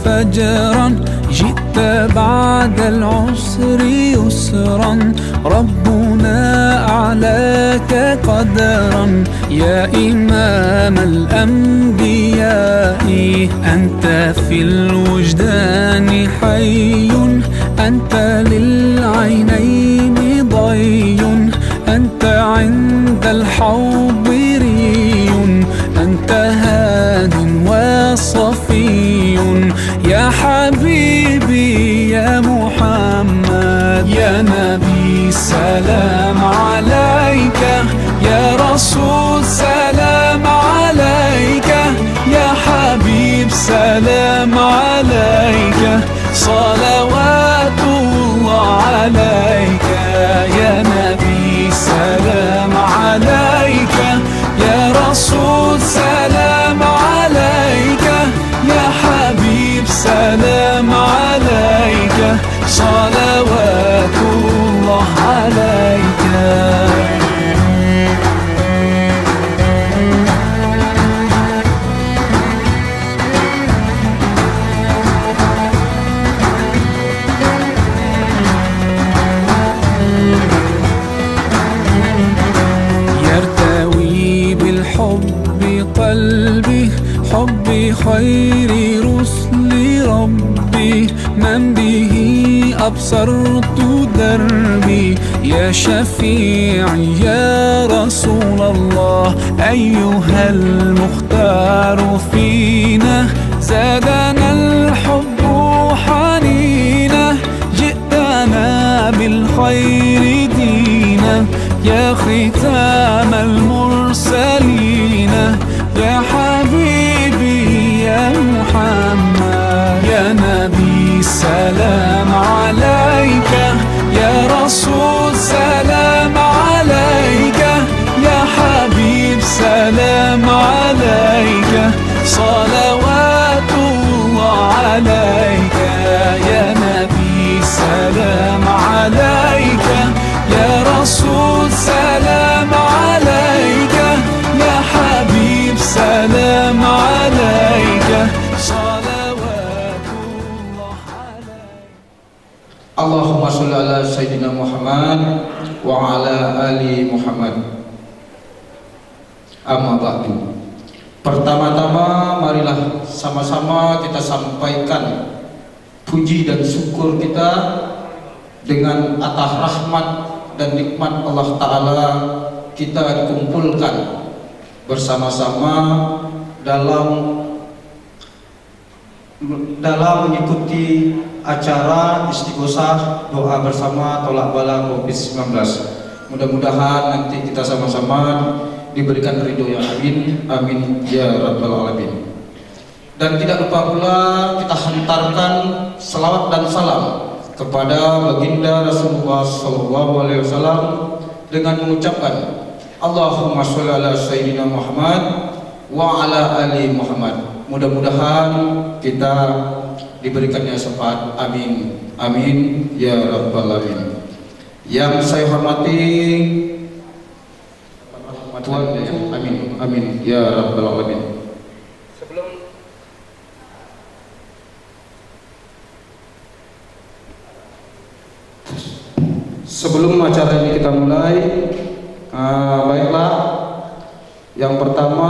فجرا جئت بعد العسر يسرا ربنا أعلاك قدرا يا إمام الأنبياء أنت في الوجدان حي أنت للعينين ضي أنت عند الحوض ري أنت هاد وصفي يا حبيبي يا محمد يا نبي سلام عليك يا رسول سلام عليك يا حبيب سلام عليك صلوات الله عليك يا نبي سلام عليك يا رسول سلام عليك يا حبيب سلام عليك صلوات الله عليك قلبي حبي خير رسل ربي من به أبصرت دربي يا شفيعي يا رسول الله أيها المختار فينا زادنا الحب حنينا جئتنا بالخير دينا يا ختام المرسلين يا حبيبي يا محمد يا نبي سلام عليك يا رسول سلام عليك يا حبيب سلام عليك صلوات الله عليك يا نبي سلام عليك يا رسول سلام عليك يا حبيب سلام عليك صلوات الله عليك Allahumma sholli ala Sayyidina Muhammad wa ala ali Muhammad. Amma ba'du. Pertama-tama marilah sama-sama kita sampaikan puji dan syukur kita dengan atas rahmat dan nikmat Allah Ta'ala kita dikumpulkan bersama-sama dalam mengikuti acara istighosah doa bersama tolak bala COVID-19. Mudah-mudahan nanti kita sama-sama diberikan ridho ya amin, amin ya rabbal alamin. Dan tidak lupa pula kita hantarkan selawat dan salam kepada baginda Rasulullah SAW dengan mengucapkan Allahumma sholli ala Sayyidina Muhammad wa ala ali Muhammad. Mudah-mudahan kita diberikannya syafaat, amin, amin ya rabbal alamin. Yang saya hormati Tuhan, amin, amin ya rabbal alamin. Sebelum acara ini kita mulai, baiklah, yang pertama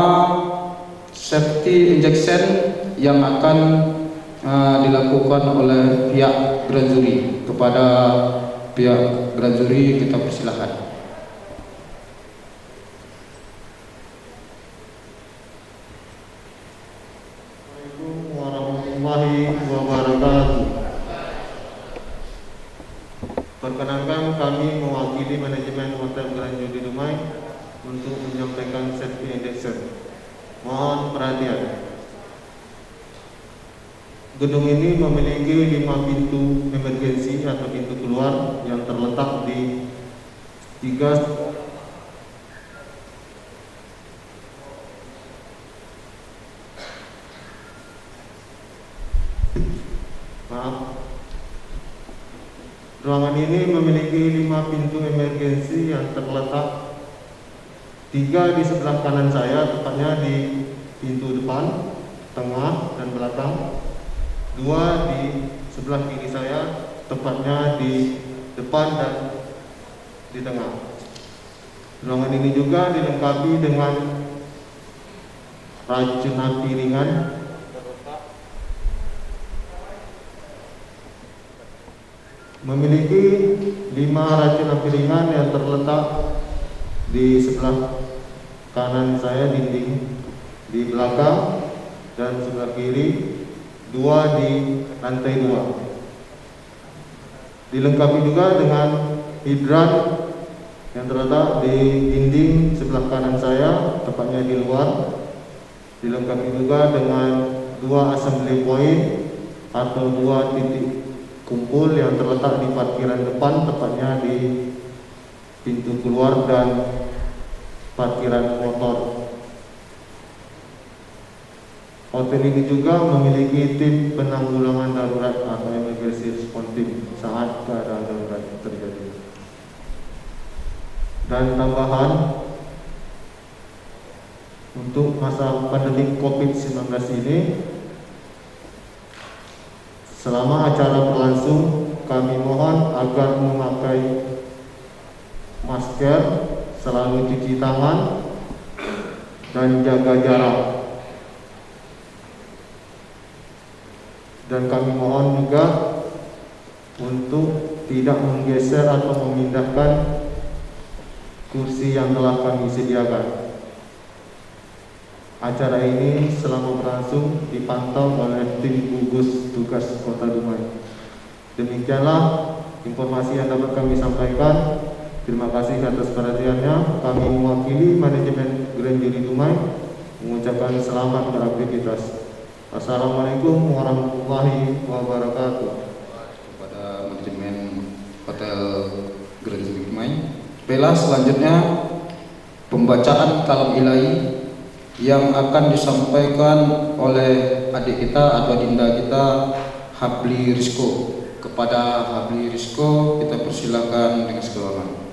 safety injection yang akan dilakukan oleh pihak grand jury. Kepada pihak grand jury kita persilahkan. Assalamualaikum warahmatullahi wabarakatuh. Perkenankan kami mewakili manajemen Hotel Grand Jodi Dumai untuk menyampaikan safety injection. Mohon perhatian. Gedung ini memiliki 5 pintu emergensi atau pintu keluar yang terletak di 3 Ruangan ini memiliki 5 pintu emergensi yang terletak 3 di sebelah kanan saya, tepatnya di pintu depan, tengah, dan belakang. dua di sebelah kiri saya, tepatnya di depan dan di tengah. Ruangan ini juga dilengkapi dengan racun api ringan memiliki 5 racun api ringan yang terletak di sebelah kanan saya, dinding di belakang, dan sebelah kiri 2 di lantai 2. Dilengkapi juga dengan hidran yang terletak di dinding sebelah kanan saya, tepatnya di luar. Dilengkapi juga dengan 2 assembly point atau 2 titik kumpul yang terletak di parkiran depan, tepatnya di pintu keluar dan parkiran motor. Hotel ini juga memiliki tim penanggulangan darurat atau emergency response team saat keadaan darurat terjadi. Dan tambahan, untuk masa pandemi COVID-19 ini, selama acara berlangsung, kami mohon agar memakai masker, selalu cuci tangan, dan jaga jarak. Dan kami mohon juga untuk tidak menggeser atau memindahkan kursi yang telah kami sediakan. Acara ini selama berlangsung dipantau oleh tim gugus tugas Kota Dumai. Demikianlah informasi yang dapat kami sampaikan. Terima kasih atas perhatiannya. Kami mewakili manajemen Grand Jury Dumai mengucapkan selamat beraktivitas. Assalamualaikum warahmatullahi wabarakatuh. Kepada manajemen Hotel Grand Jury Dumai. Baiklah, selanjutnya pembacaan kalam ilahi yang akan disampaikan oleh adik kita atau dinda kita, Habli Rizko. Kepada Habli Rizko kita persilakan dengan segala hormat.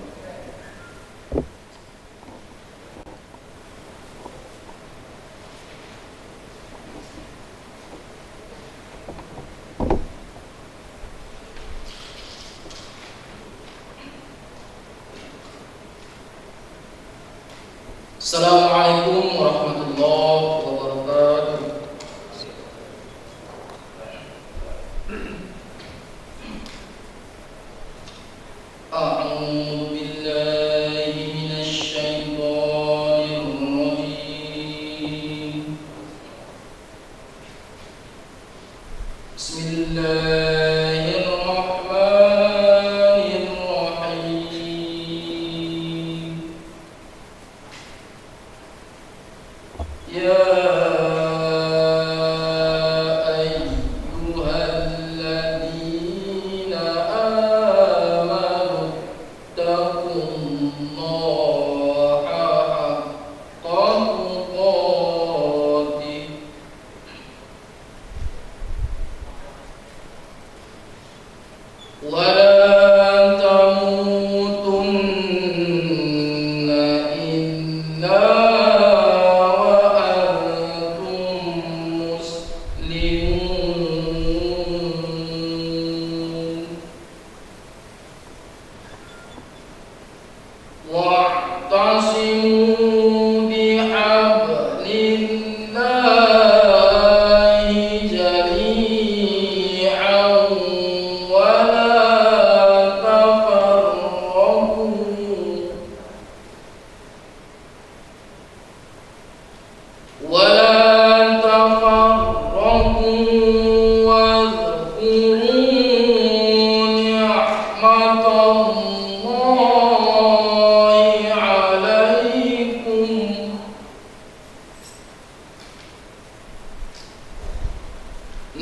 Assalamualaikum warahmatullahi wabarakatuh. A'udzu billahi minasy syaithanir rajim. Bismillahirrahmanirrahim. Ya ayyuhalladzina amanu taqullaha haqqa tuqatih wa la tamutunna illa wa'tasimu bihablillahi jami'an wa la tafarraqu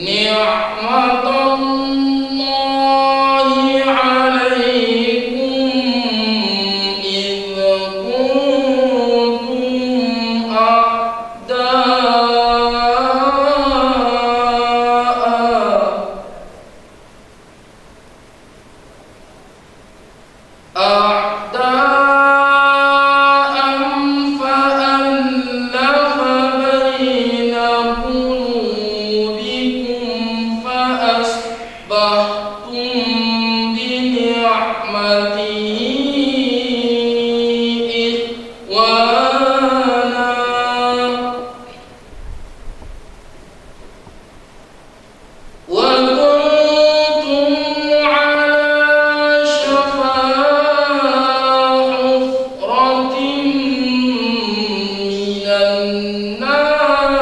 ni'matallahi 'alaikum idh kuntum a'da'an fa'alafa baina qulubikum النار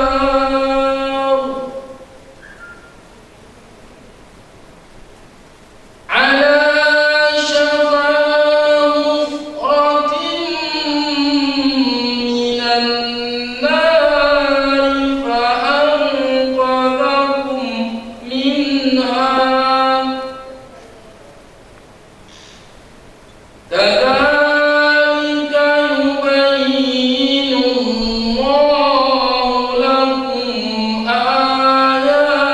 على شفا حفرة من النار فأنقذكم منها كذلك يبين الله لكم آياته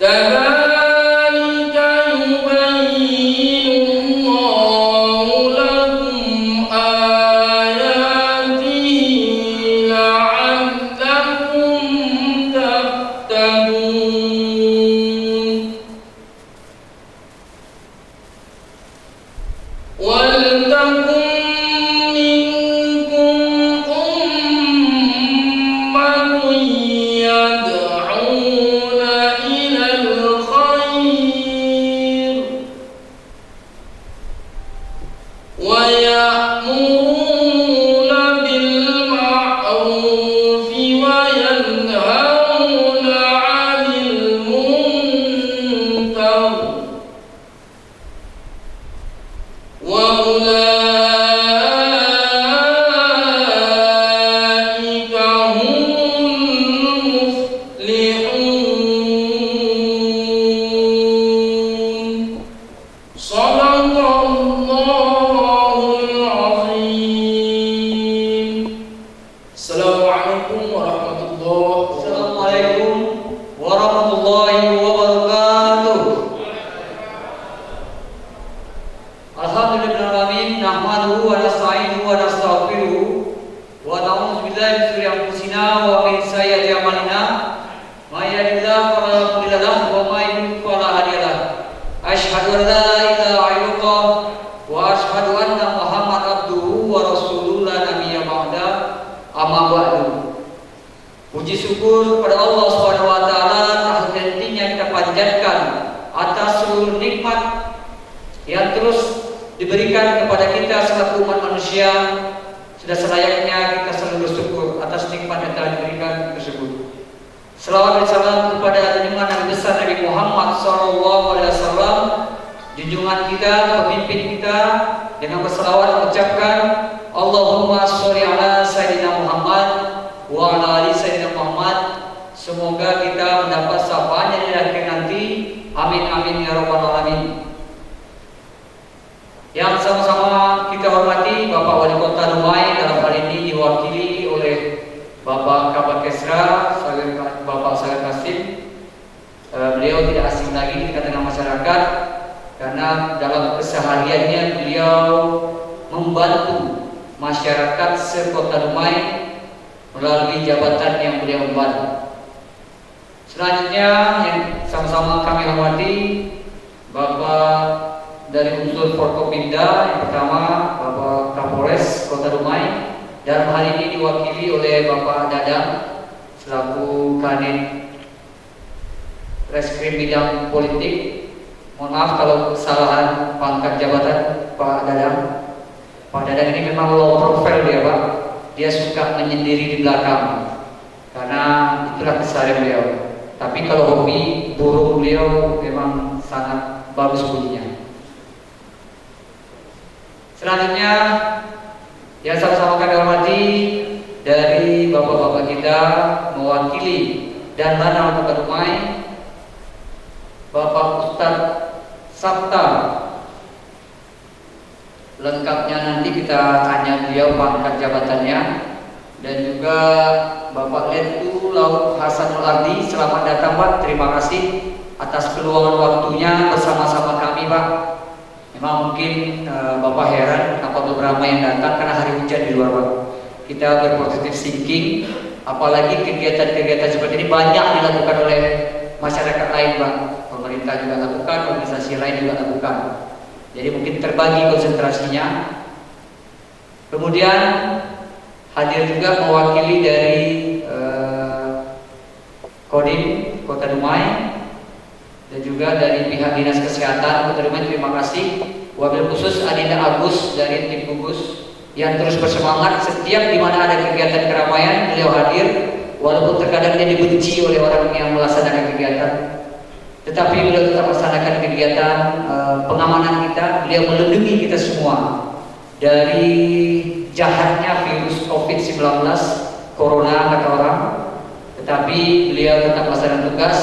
كذلك يبين الله لكم آياته لعلكم تهتدون ولتكن منكم أمة يدعون إلى الخير ويأمرون بالمعروف وينهون عن المنكر وأولئك هم المفلحون صدق الله العظيم السلام عليكم ورحمة الله Assalamualaikum warahmatullahi wabarakatuh. Alhamdulillahirrahmanirrahim. Nahmaduhu wa nasta'inuhu wa nastaghfiruhu wa na'udzu billahi min shururi anfusina wa min sayyiati a'malina. May yahdihillahu fala mudilla lahu wa may yudlil fala hadiya lahu. Asyhadu an la ilaha illallah wa asyhadu anna Muhammadan abduhu wa rasuluhu la nabiyya ba'da. Amma ba'du. Puji syukur kepada Allah Subhanahu wa taala tak henti-hentinya kita panjatkan atas seluruh nikmat yang terus diberikan kepada kita selaku umat manusia. Sudah selayaknya kita selalu bersyukur atas nikmat yang telah diberikan tersebut. Selawat dan salam kepada junjungan Nabi besar Nabi Muhammad SAW, junjungan kita, pemimpin kita, dengan berselawat mengucapkan Allahumma sholli ala Sayyidina Muhammad wa ala ali Sayyidina Muhammad. Semoga kita mendapat syafaatnya di akhir nanti. Amin amin ya rabbal alamin. Yang sama-sama kita hormati Bapak Wali Kota Dumai, dalam hal ini diwakili oleh Bapak Kabak Kesra, Bapak Salim Kasim. Beliau tidak asing lagi di tengah masyarakat karena dalam kesehariannya beliau membantu masyarakat sekota Dumai melalui jabatan yang beliau emban. Selanjutnya yang sama-sama kami hormati Bapak dari unsur Forkopimda, yang pertama Bapak Kapolres Kota Dumai, dalam hal ini diwakili oleh Bapak Dadang selaku Kanit Reskrim Bidang Politik. Mohon maaf kalau kesalahan pangkat jabatan Pak Dadang. Pak Dadang ini memang low profile dia Pak. Dia suka menyendiri di belakang karena itulah keseharian beliau. Tapi kalau hobi burung beliau memang sangat bagus bunyinya. Selanjutnya yang sama-sama kami hormati dari bapak-bapak kita mewakili dan Danlanal Kota Dumai, Bapak Ustadz Sabta. Lengkapnya nanti kita tanya beliau pangkat jabatannya, dan juga Bapak Letu Laut Hasanul Ardi. Selamat datang Pak, terima kasih atas keluangan waktunya bersama-sama kami Pak. Memang mungkin Bapak heran kenapa beberapa yang datang karena hari hujan di luar Pak. Kita berpositif thinking, apalagi kegiatan-kegiatan seperti ini banyak dilakukan oleh masyarakat lain Pak. Pemerintah juga lakukan, organisasi lain juga lakukan. Jadi mungkin terbagi konsentrasinya. Kemudian hadir juga mewakili dari Kodim Kota Dumai dan juga dari pihak Dinas Kesehatan Kota Dumai. Terima kasih wabil khusus Adinda Agus dari tim gugus yang terus bersemangat setiap di mana ada kegiatan keramaian beliau hadir, walaupun terkadang dia dibenci oleh orang yang melaksanakan kegiatan, tetapi beliau tetap melaksanakan kegiatan pengamanan kita. Beliau melindungi kita semua dari jahatnya virus COVID-19, Corona kata orang, tetapi beliau tetap melaksanakan tugas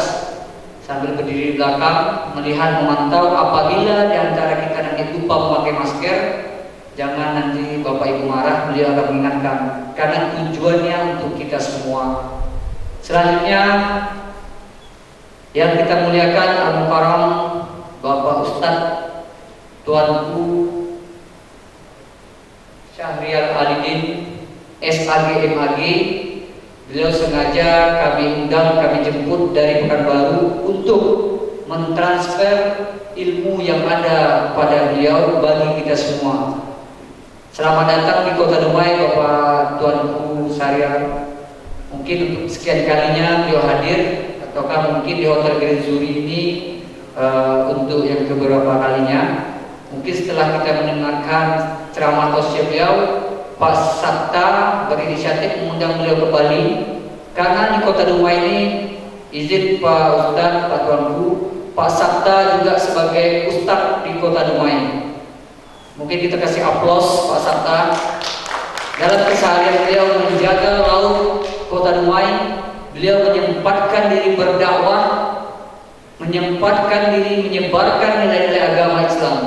sambil berdiri di belakang, melihat, memantau. Apabila di antara kita nanti lupa memakai masker, jangan nanti Bapak Ibu marah, beliau akan mengingatkan, karena tujuannya untuk kita semua. Selanjutnya yang kita muliakan Al-Mukarram Bapak Ustadz Tuanku Syahrial Alidin SAG MAG, beliau sengaja kami undang, kami jemput dari Pekanbaru untuk mentransfer ilmu yang ada pada beliau bagi kita semua. Selamat datang di Kota Dumai Bapak Tuanku Syahrial. Mungkin untuk sekian kalinya beliau hadir, ataukah mungkin di Hotel Grand Zuri ini untuk yang keberapa kalinya. Mungkin setelah kita mendengarkan ceramah tausiah beliau, Pak Sabta berinisiatif mengundang beliau ke Bali, karena di Kota Dumai ini, izin Pak Ustadz, Pak Tuanku, Pak Sabta juga sebagai Ustadz di Kota Dumai. Mungkin kita kasih aplaus Pak Sabta. Dalam keseharian beliau menjaga laut Kota Dumai, beliau menyempatkan diri berdakwah, menyempatkan diri menyebarkan nilai-nilai agama Islam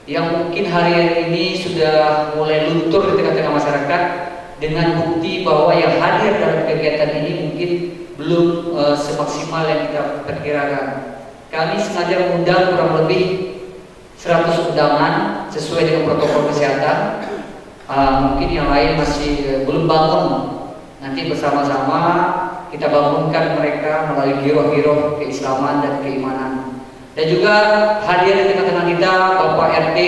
yang mungkin hari ini sudah mulai luntur di tengah-tengah masyarakat, dengan bukti bahwa yang hadir dalam kegiatan ini mungkin belum semaksimal yang kita perkirakan. Kami sengaja mengundang kurang lebih 100 undangan sesuai dengan protokol kesehatan. Mungkin yang lain masih belum bangun. Nanti bersama-sama kita bangunkan mereka melalui giroh-giroh keislaman dan keimanan. Dan juga hadir di tengah-tengah kita Bapak RT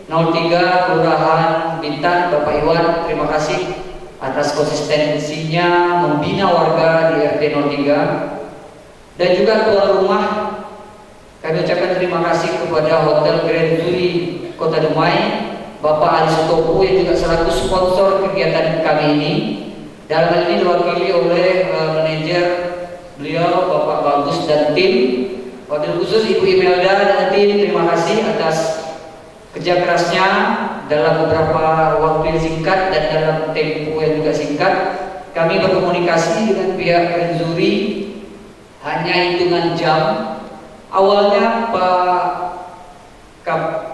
03 Kelurahan Bintan, Bapak Iwan. Terima kasih atas konsistensinya membina warga di RT 03. Dan juga tuan rumah, kami ucapkan terima kasih kepada Hotel Grand Zuri Kota Dumai, Bapak Ali Sutopo yang juga selaku sponsor kegiatan kami ini. Dalam hal ini diwakili oleh manajer beliau Bapak Bagus dan tim. Wabil khusus Ibu Imelda dan tim, terima kasih atas kerja kerasnya dalam beberapa waktu yang singkat dan dalam tempo yang juga singkat. Kami berkomunikasi dengan pihak Grand Zuri hanya hitungan jam. Awalnya Pak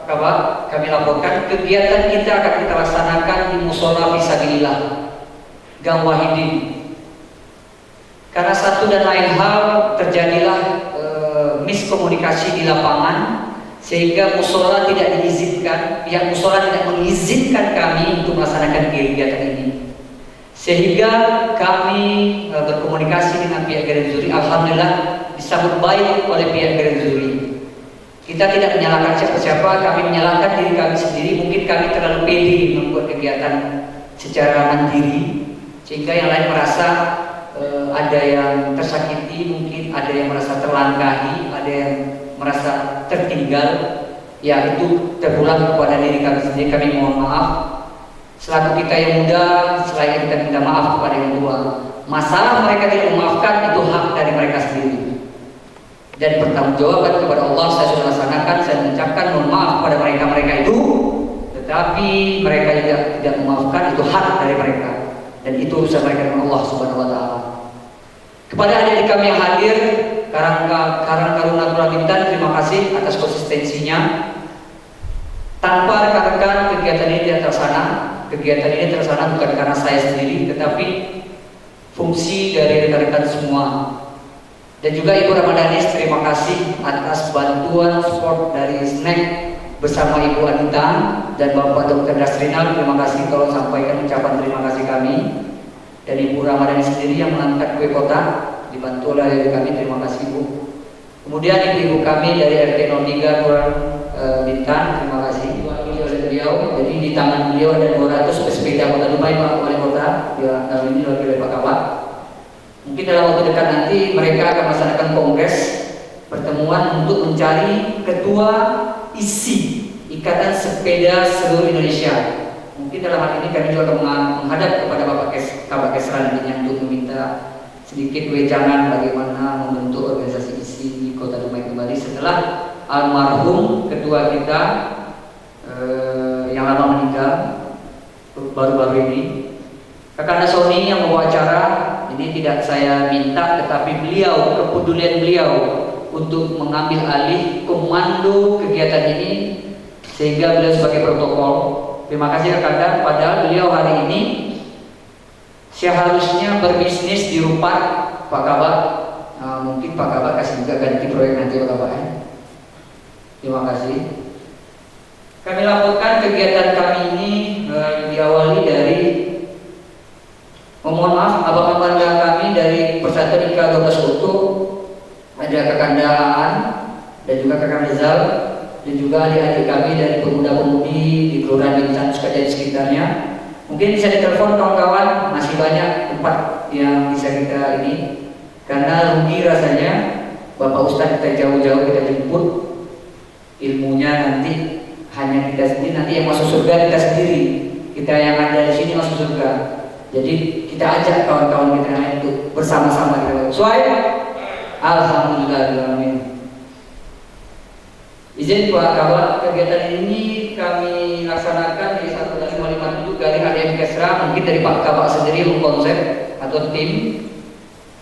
Kabak kami laporkan kegiatan kita akan kita laksanakan di Musola Fisabilillah Gang Wahidin. Karena satu dan lain hal terjadilah miskomunikasi di lapangan, sehingga musola tidak diizinkan, pihak musola tidak mengizinkan kami untuk melaksanakan kegiatan ini. Sehingga kami berkomunikasi dengan pihak Grand Zuri, alhamdulillah disambut baik oleh pihak Grand Zuri. Kita tidak menyalahkan siapa-siapa, kami menyalahkan diri kami sendiri. Mungkin kami terlalu pede membuat kegiatan secara mandiri, sehingga yang lain merasa ada yang tersakiti, mungkin ada yang merasa terlangkahi, ada yang merasa tertinggal. Ya, itu terpulang kepada diri kami sendiri. Kami mohon maaf. Selaku kita yang muda, selain kita minta maaf kepada yang tua. Masalah mereka tidak memaafkan, itu hak dari mereka sendiri. Dan pertanggungjawaban kepada Allah saya sudah laksanakan. Saya mengucapkan mohon maaf kepada mereka itu, tetapi mereka juga tidak memaafkan, itu hak dari mereka. Dan itu urusan mereka dengan Allah Subhanahu wa Ta'ala. Kepada adik-adik kami yang hadir, Karang Taruna Kelurahan Bintan, terima kasih atas konsistensinya. Tanpa rekan-rekan kegiatan ini tidak terlaksana. Kegiatan ini terlaksana bukan karena saya sendiri, tetapi fungsi dari rekan-rekan semua. Dan juga Ibu Ramadanis, terima kasih atas bantuan support dari snack bersama Ibu Anita dan Bapak Dr. Dasrinal. Terima kasih, tolong sampaikan ucapan terima kasih kami. Dan Ibu Ramadhani sendiri yang mengangkat kue kotak, dibantu oleh kami, terima kasih Bu. Kemudian ibu-ibu kami dari RT 03 Kelurahan Bintan, terima kasih diwakili oleh beliau. Jadi di tangan beliau ada 200 pesepeda Kota Dumai, Pak Wali Kota. Ya, kali ini diwakili oleh Pak Kabak. Mungkin dalam waktu dekat nanti mereka akan melaksanakan kongres pertemuan untuk mencari ketua ISI, Ikatan Sepeda Seluruh Indonesia. Mungkin dalam hal ini kami juga akan menghadap kepada Bapak Kesra nantinya untuk meminta sedikit wejangan bagaimana membentuk organisasi ISI di Kota Dumai kembali setelah almarhum ketua kita yang lama meninggal baru-baru ini. Kakanda Sony yang membawa acara ini tidak saya minta, tetapi beliau, kepedulian beliau untuk mengambil alih komando kegiatan ini sehingga beliau sebagai protokol. Terima kasih Kakanda, padahal beliau hari ini seharusnya berbisnis di Rupat, Pak Kabak. Mungkin Pak Kabak kasih juga ganti proyek nanti Pak Kabak ya. Terima kasih. Kami laporkan kegiatan kami ini diawali dari mohon maaf abang-abang kami dari Persatuan IKA 12 Utu, ada Kakanda Aan dan juga Kakanda Zal dan juga adik-adik kami dari pemuda-pemudi di Kelurahan Bintan dan sekitarnya. Mungkin bisa ditelepon kawan-kawan, masih banyak tempat yang bisa kita ini, karena rugi rasanya Bapak Ustadz kita jauh-jauh kita jemput, ilmunya nanti hanya kita sendiri, nanti yang masuk surga kita sendiri, kita yang ada di sini masuk surga. Jadi kita ajak kawan-kawan kita yang itu bersama-sama kita. Suai, alhamdulillah. Izin Pak Kabak, kegiatan ini kami laksanakan di 1557 dari ADM Kesra, mungkin dari Pak Kabak sendiri konsep atau tim.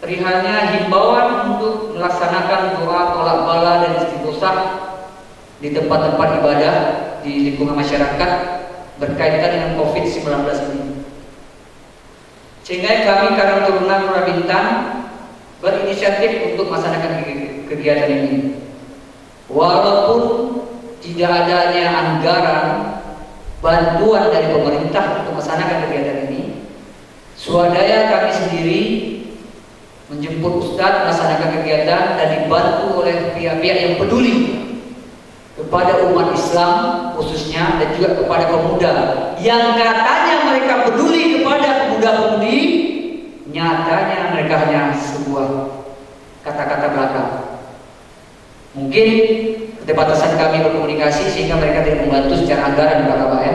Perihalnya himbauan untuk melaksanakan doa tolak bala dan istighosah di tempat-tempat ibadah di lingkungan masyarakat berkaitan dengan COVID-19 ini. Sehingga kami Karang Taruna Kelurahan Bintan berinisiatif untuk melaksanakan kegiatan ini. Walaupun tidak adanya anggaran bantuan dari pemerintah untuk melaksanakan kegiatan ini, swadaya kami sendiri menjemput Ustadz melaksanakan kegiatan dan dibantu oleh pihak-pihak yang peduli kepada umat Islam khususnya dan juga kepada pemuda yang katanya mereka peduli kepada pemuda-pemudi, nyatanya mereka hanya sebuah kata-kata belaka. Mungkin keterbatasan kami berkomunikasi sehingga mereka tidak membantu secara anggaran Pak Kabak ya.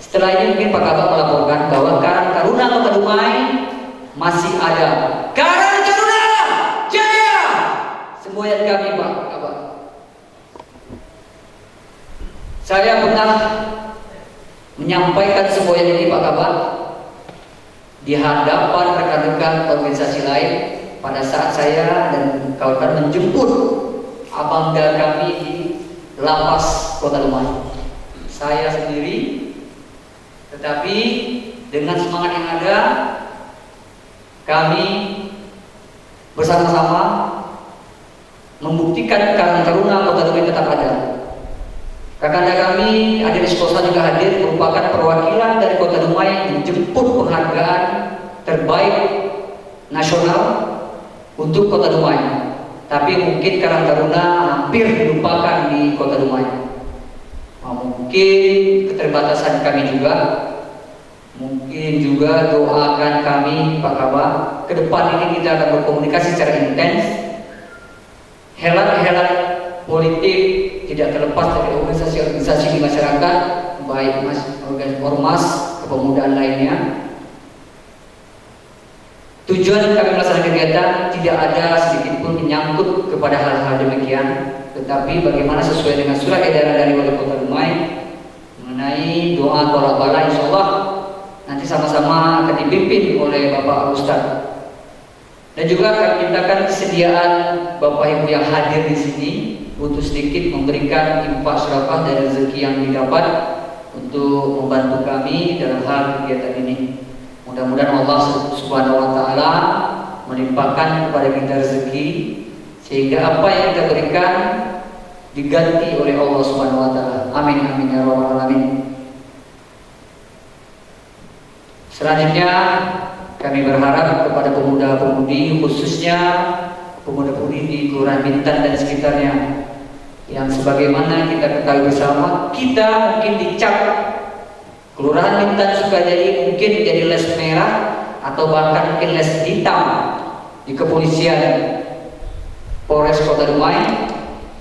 Setelah ini mungkin Pak Kabak melaporkan bahwa Karang Taruna Kota Dumai masih ada. Karang Taruna Jaya! Semboyan kami Pak Kabak. Saya pernah menyampaikan semboyan ini Pak Kabak di hadapan rekan-rekan organisasi lain pada saat saya dan kawan-kawan menjemput abangda kami di lapas Kota Dumai. Saya sendiri, tetapi dengan semangat yang ada, kami bersama-sama membuktikan Karang Taruna Kota Dumai tetap ada. Kakanda kami, Adik Iskosa juga hadir, merupakan perwakilan dari Kota Dumai menjemput penghargaan terbaik nasional untuk Kota Dumai. Tapi mungkin Karang Taruna hampir dilupakan di Kota Dumai. Mungkin keterbatasan kami juga. Mungkin juga doakan kami Pak Kabak. Ke depan ini kita akan berkomunikasi secara intens. Helat-helat politik tidak terlepas dari organisasi-organisasi di masyarakat, baik ormas, kepemudaan lainnya. Tujuan kami melaksanakan kegiatan tidak ada sedikit pun menyangkut kepada hal-hal demikian, tetapi bagaimana sesuai dengan surat edaran dari Wali Kota Dumai mengenai doa tolak bala, insya Allah nanti sama-sama akan dipimpin oleh Bapak Ustadz. Dan juga kami mintakan kesediaan Bapak Ibu yang hadir di sini untuk sedikit memberikan infak sedekah dari rezeki yang didapat untuk membantu kami dalam hal kegiatan ini. Mudah-mudahan Allah Subhanahu wa taala melimpahkan kepada kita rezeki sehingga apa yang kita berikan diganti oleh Allah Subhanahu wa taala. Amin amin ya rabbal alamin. Selanjutnya kami berharap kepada pemuda-pemudi khususnya pemuda-pemudi di Kelurahan Bintan dan sekitarnya yang sebagaimana kita ketahui bersama, kita mungkin dicap Kelurahan Bintan Sukajadi mungkin jadi les merah atau bahkan mungkin les hitam di kepolisian Polres Kota Dumai,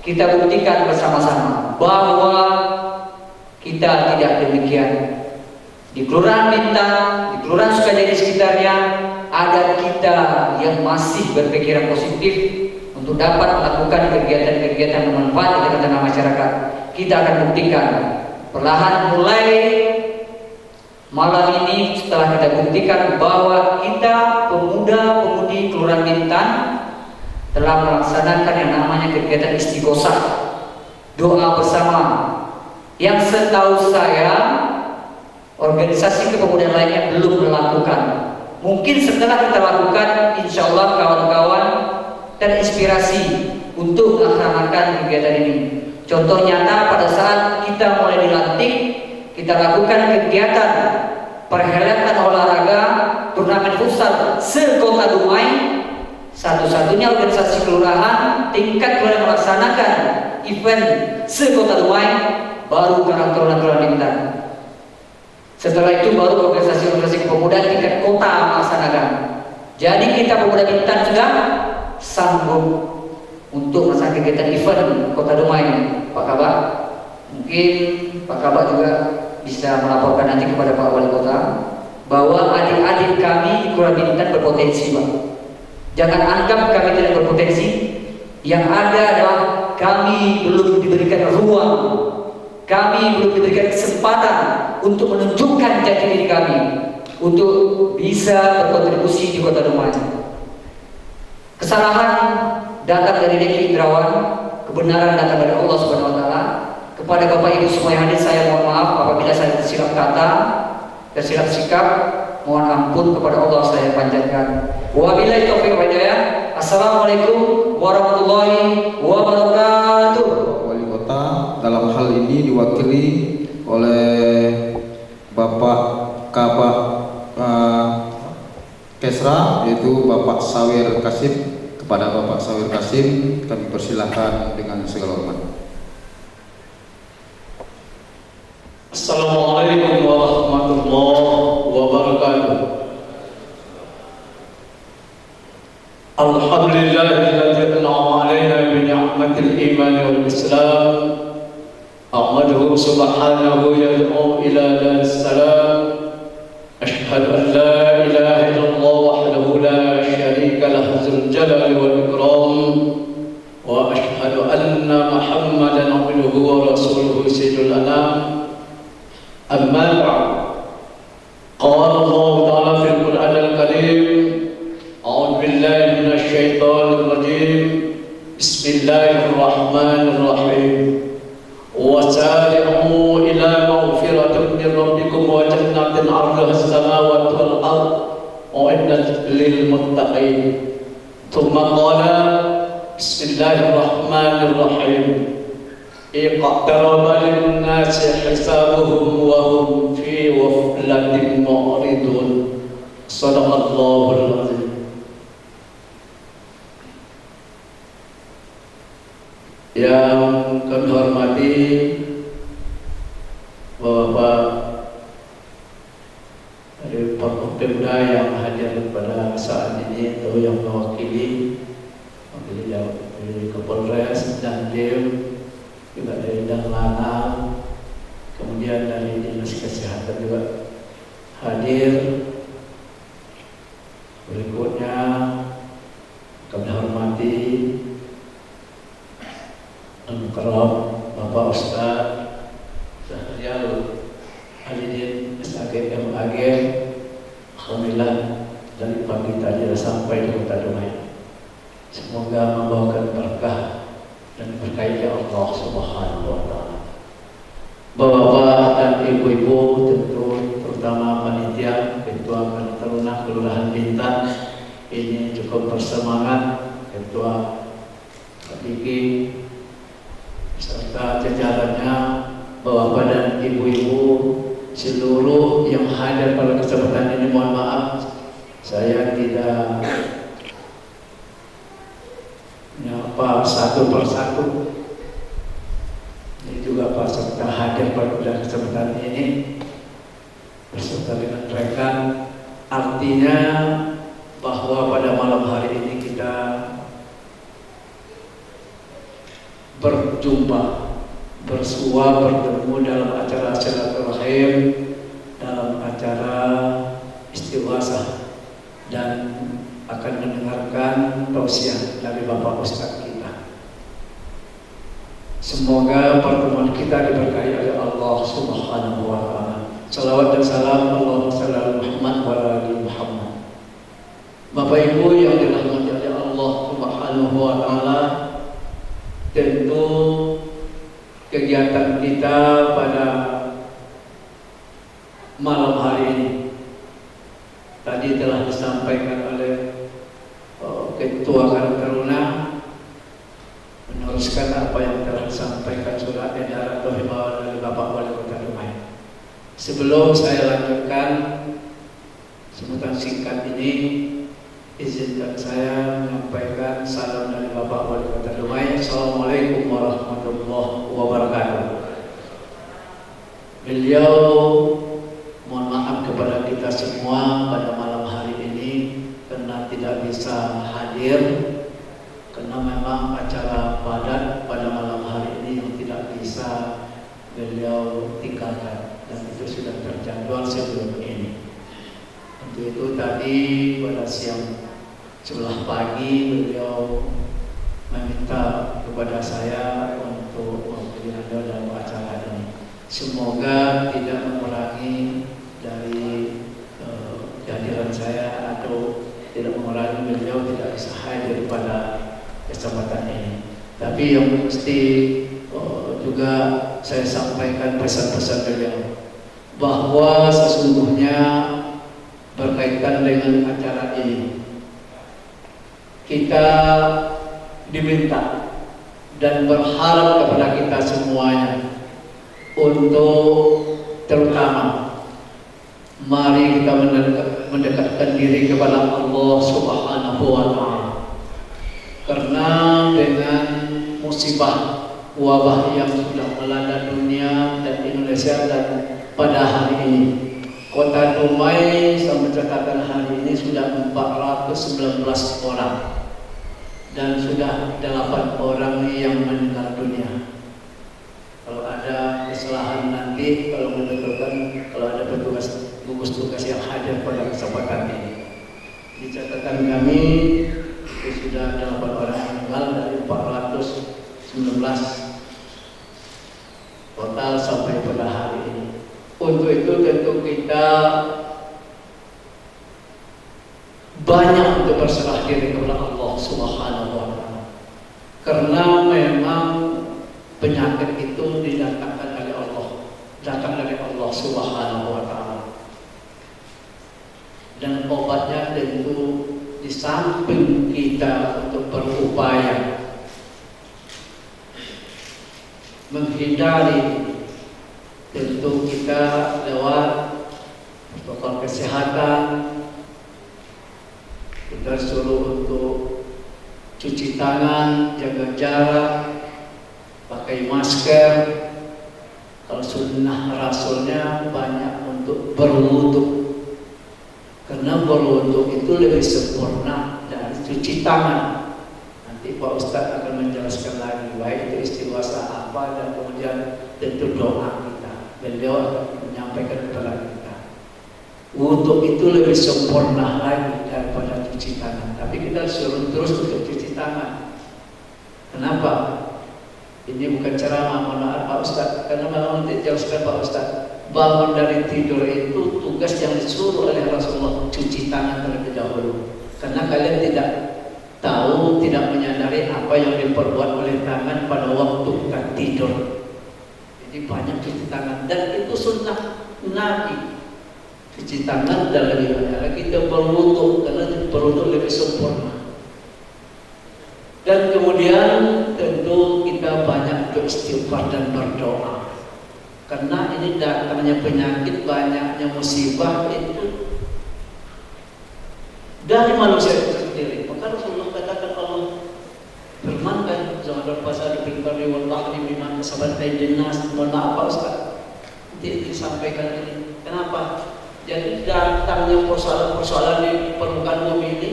kita buktikan bersama-sama bahwa kita tidak demikian. Di Kelurahan Bintang, di Kelurahan Sukajadi sekitarnya, ada kita yang masih berpikiran positif untuk dapat melakukan kegiatan-kegiatan bermanfaat di tengah-tengah masyarakat. Kita akan buktikan perlahan mulai malam ini, setelah kita buktikan bahwa kita pemuda-pemudi Kelurahan Bintang telah melaksanakan yang namanya kegiatan istighosah, doa bersama, yang setahu saya organisasi kepemudaan lainnya belum melakukan. Mungkin setelah kita lakukan, insya Allah kawan-kawan terinspirasi untuk melaksanakan kegiatan ini. Contoh nyata pada saat kita mulai dilantik, kita lakukan kegiatan perhelatan olahraga turnamen futsal se-Kota Dumai, satu-satunya organisasi kelurahan tingkat kelurahan melaksanakan event se-Kota Dumai baru Karang Taruna Kelurahan Bintang. Setelah itu baru organisasi-organisasi kepemudaan tingkat kota melaksanakan. Jadi kita pemuda Bintang sudah sanggup untuk melaksanakan kegiatan event Kota Dumai, Pak Kabak. Mungkin Pak Kabak juga bisa melaporkan nanti kepada Pak Wali Kota bahwa adik-adik kami di Kelurahan Bintang berpotensi, Pak. Jangan anggap kami tidak berpotensi. Yang ada adalah kami belum diberikan ruang, kami belum diberikan kesempatan untuk menunjukkan jati diri kami untuk bisa berkontribusi di Kota Dumai. Kesalahan datang dari Deki Indrawan, kebenaran datang dari Allah Subhanahu wa taala. Kepada Bapak Ibu semua yang hadir, saya mohon maaf apabila saya tersilap kata, tersilap sikap, mohon ampun kepada Allah saya panjatkan. Wabillahi taufiq wal hidayah. Assalamualaikum warahmatullahi wabarakatuh. Wali Kota dalam hal ini diwakili oleh Bapak Kabak Kesra, yaitu Bapak Sawir Kasim. Kepada Bapak Sawir Kasim kami persilahkan dengan segala hormat. Assalamualaikum warahmatullahi wabarakatuh. Alhamdulillahilladzi an'ama 'alaina bi ni'matil iman wal islam. Ahmaduhu subhanahu yad'u ila daris salam. Ashhadu an la ilaha illallah wahdahu la syarika lahu dzul jalali wal ikram. Wa ashhadu anna Muhammadan 'abduhu wa rasuluhu sayyidul anam. أما بعد قال الله تعالى في القرآن الكريم أعوذ بالله من الشيطان الرجيم بسم الله الرحمن الرحيم وسارعوا إلى مغفرة من ربكم وجنة عرضها السماوات والأرض أعدت للمتقين ثم قال بسم الله الرحمن الرحيم اقترب للناس حسابهم وهم في غفلة معرضون صدق الله العظيم. Yang kami hormati Bapak dari Pak Pemda yang hadir pada saat ini atau yang mewakili dari Kapolres dan Dim, juga dari Danglana, kemudian dari Dinas Kesehatan juga hadir. Berikutnya kami hormati Al-Mukarram Bapak Ustaz Syahrial Alidin SAG MAG. Alhamdulillah dari pagi tadi sudah sampai di Kota Dumai. Semoga membawakan berkah dan berkahi Allah Subhanahu wa taala. Bapak dan ibu-ibu, tentu terutama panitia Ketua Taruna Kelurahan Bintang ini cukup bersemangat, Ketua Diki serta jajarannya, Bapak dan ibu-ibu seluruh yang hadir pada kesempatan ini. Mohon maaf saya tidak nyapa satu persatu. Ini juga Pak serta hadir pada kesempatan ini beserta dengan rekan. Artinya bahwa pada malam hari ini kita berjumpa, bersua, bertemu dalam acara silaturahim, dalam acara istighosah, dan akan mendengarkan tausiah dari Bapak Ustadz kita. Semoga pertemuan kita diberkahi oleh Allah Subhanahu wa Ta'ala. Salawat dan salam Allahumma shalli ala Muhammad wa ala ali Muhammad. Bapak Ibu yang dirahmati oleh Allah Subhanahu wa Ta'ala, tentu kegiatan kita pada malam hari ini tadi telah disampaikan oleh Ketua Karang Taruna, meneruskan apa yang telah disampaikan surat edaran atau himbauan dari Bapak Wali Kota Dumai. Sebelum saya lanjutkan sebutan singkat ini, izinkan saya menyampaikan salam dari Bapak Wali Kota Dumai. Assalamualaikum warahmatullahi wabarakatuh. Beliau mohon maaf kepada kita semua pada malam hari ini karena tidak bisa hadir, karena memang acara padat pada malam hari ini yang tidak bisa beliau tinggalkan, dan itu sudah terjadwal sebelum ini. Untuk itu tadi pada siang sebelah pagi beliau meminta kepada saya untuk menghadiri dalam acara ini. Semoga tidak mengurangi dari kehadiran saya atau tidak mengurangi beliau tidak bisa hadir pada kesempatan ini. Tapi yang mesti juga saya sampaikan pesan-pesan beliau bahwa sesungguhnya berkaitan dengan acara ini kita diminta dan berharap kepada kita semuanya untuk terutama mari kita mendekatkan diri kepada Allah Subhanahu wa Ta'ala, karena dengan musibah wabah yang sudah melanda dunia dan Indonesia, dan pada hari ini Kota Dumai sampai catatan hari ini sudah 419 orang dan sudah 8 orang yang meninggal dunia. Kalau ada kesalahan nanti, kalau menentukan, kalau ada petugas gugus tugas yang hadir pada kesempatan ini, di catatan kami itu sudah 8 orang meninggal dari 419 total sampai pada hari ini. Untuk itu tentu kita banyak untuk berserah diri kepada Allah Subhanahu wa Ta'ala, karena memang penyakit itu didatangkan dari Allah, datang dari Allah Subhanahu wa Ta'ala, dan obatnya tentu di samping kita untuk berupaya menghindari, tentu kita lewat protokol kesehatan, kita suruh untuk cuci tangan, jaga jarak, pakai masker. Kalau sunnah Rasulnya banyak untuk berwudu, karena berwudu itu lebih sempurna dari cuci tangan. Nanti Pak Ustadz akan menjelaskan lagi baik itu istighosah apa, dan kemudian tentu doa kita. Beliau akan menyampaikan kepada kita. Wudu itu lebih sempurna lagi daripada cuci tangan. Tapi kita suruh terus untuk cuci tangan. Kenapa? Ini bukan ceramah, mohon maaf Pak Ustadz, karena memang dijelaskan Pak Ustadz, bangun dari tidur itu tugas yang disuruh oleh Rasulullah, cuci tangan terlebih dahulu. Karena kalian tidak tahu, tidak menyadari apa yang diperbuat oleh tangan pada waktu kita tidur. Jadi banyak cuci tangan, dan itu sunnah Nabi. Cuci tangan dan lebih banyak lagi kita berwudu, karena berwudu lebih sempurna. Dan kemudian tentu kita banyak beristighfar dan berdoa, karena ini datangnya penyakit, banyaknya musibah itu dari manusia itu sendiri. Maka Rasulullah katakan, Allah firmankan, Zahar pasal bil barri wal bahri bima kasabat aydin nas. Mohon maaf Pak Ustaz, nanti disampaikan ini. Kenapa? Jadi datangnya persoalan-persoalan di permukaan bumi ini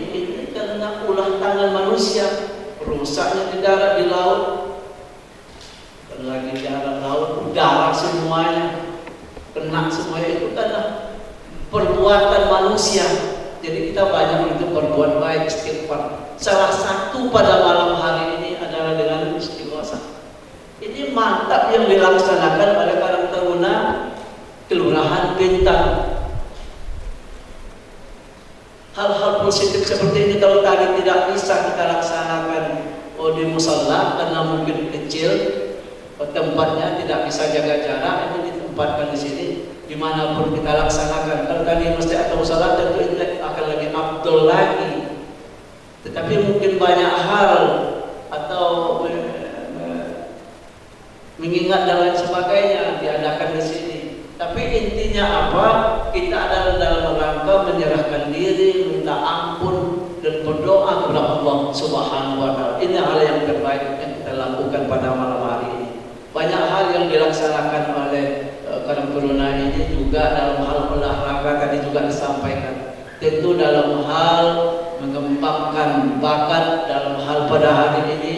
karena ulah tangan manusia. Rusaknya di darat, di laut, lagi di alam laut, udara semuanya, kena semuanya. Itu kan perbuatan manusia. Jadi kita banyak untuk berbuat baik, istighfar. Salah satu pada malam hari ini adalah dengan istighosah. Ini mantap yang dilaksanakan oleh Karang Taruna Kelurahan Bintang. Hal-hal positif seperti ini kalau tadi tidak bisa kita laksanakan di musala karena mungkin kecil, tempatnya tidak bisa jaga jarak, ini ditempatkan di sini. Dimanapun kita laksanakan, kalau tadi masjid atau musala tentu ini akan lebih afdol lagi. Tetapi mungkin banyak hal atau mengingat dan lain sebagainya diadakan di sini. Tapi intinya apa? Kita adalah dalam rangka menyerahkan diri, minta ampun dan berdoa kepada Allah Subhanahu wa taala. Ini hal yang terbaik yang kita lakukan pada malam hari ini. Banyak hal yang dilaksanakan oleh Karang Taruna ini juga dalam hal olahraga tadi juga disampaikan. Tentu dalam hal mengembangkan bakat, dalam hal pada hari ini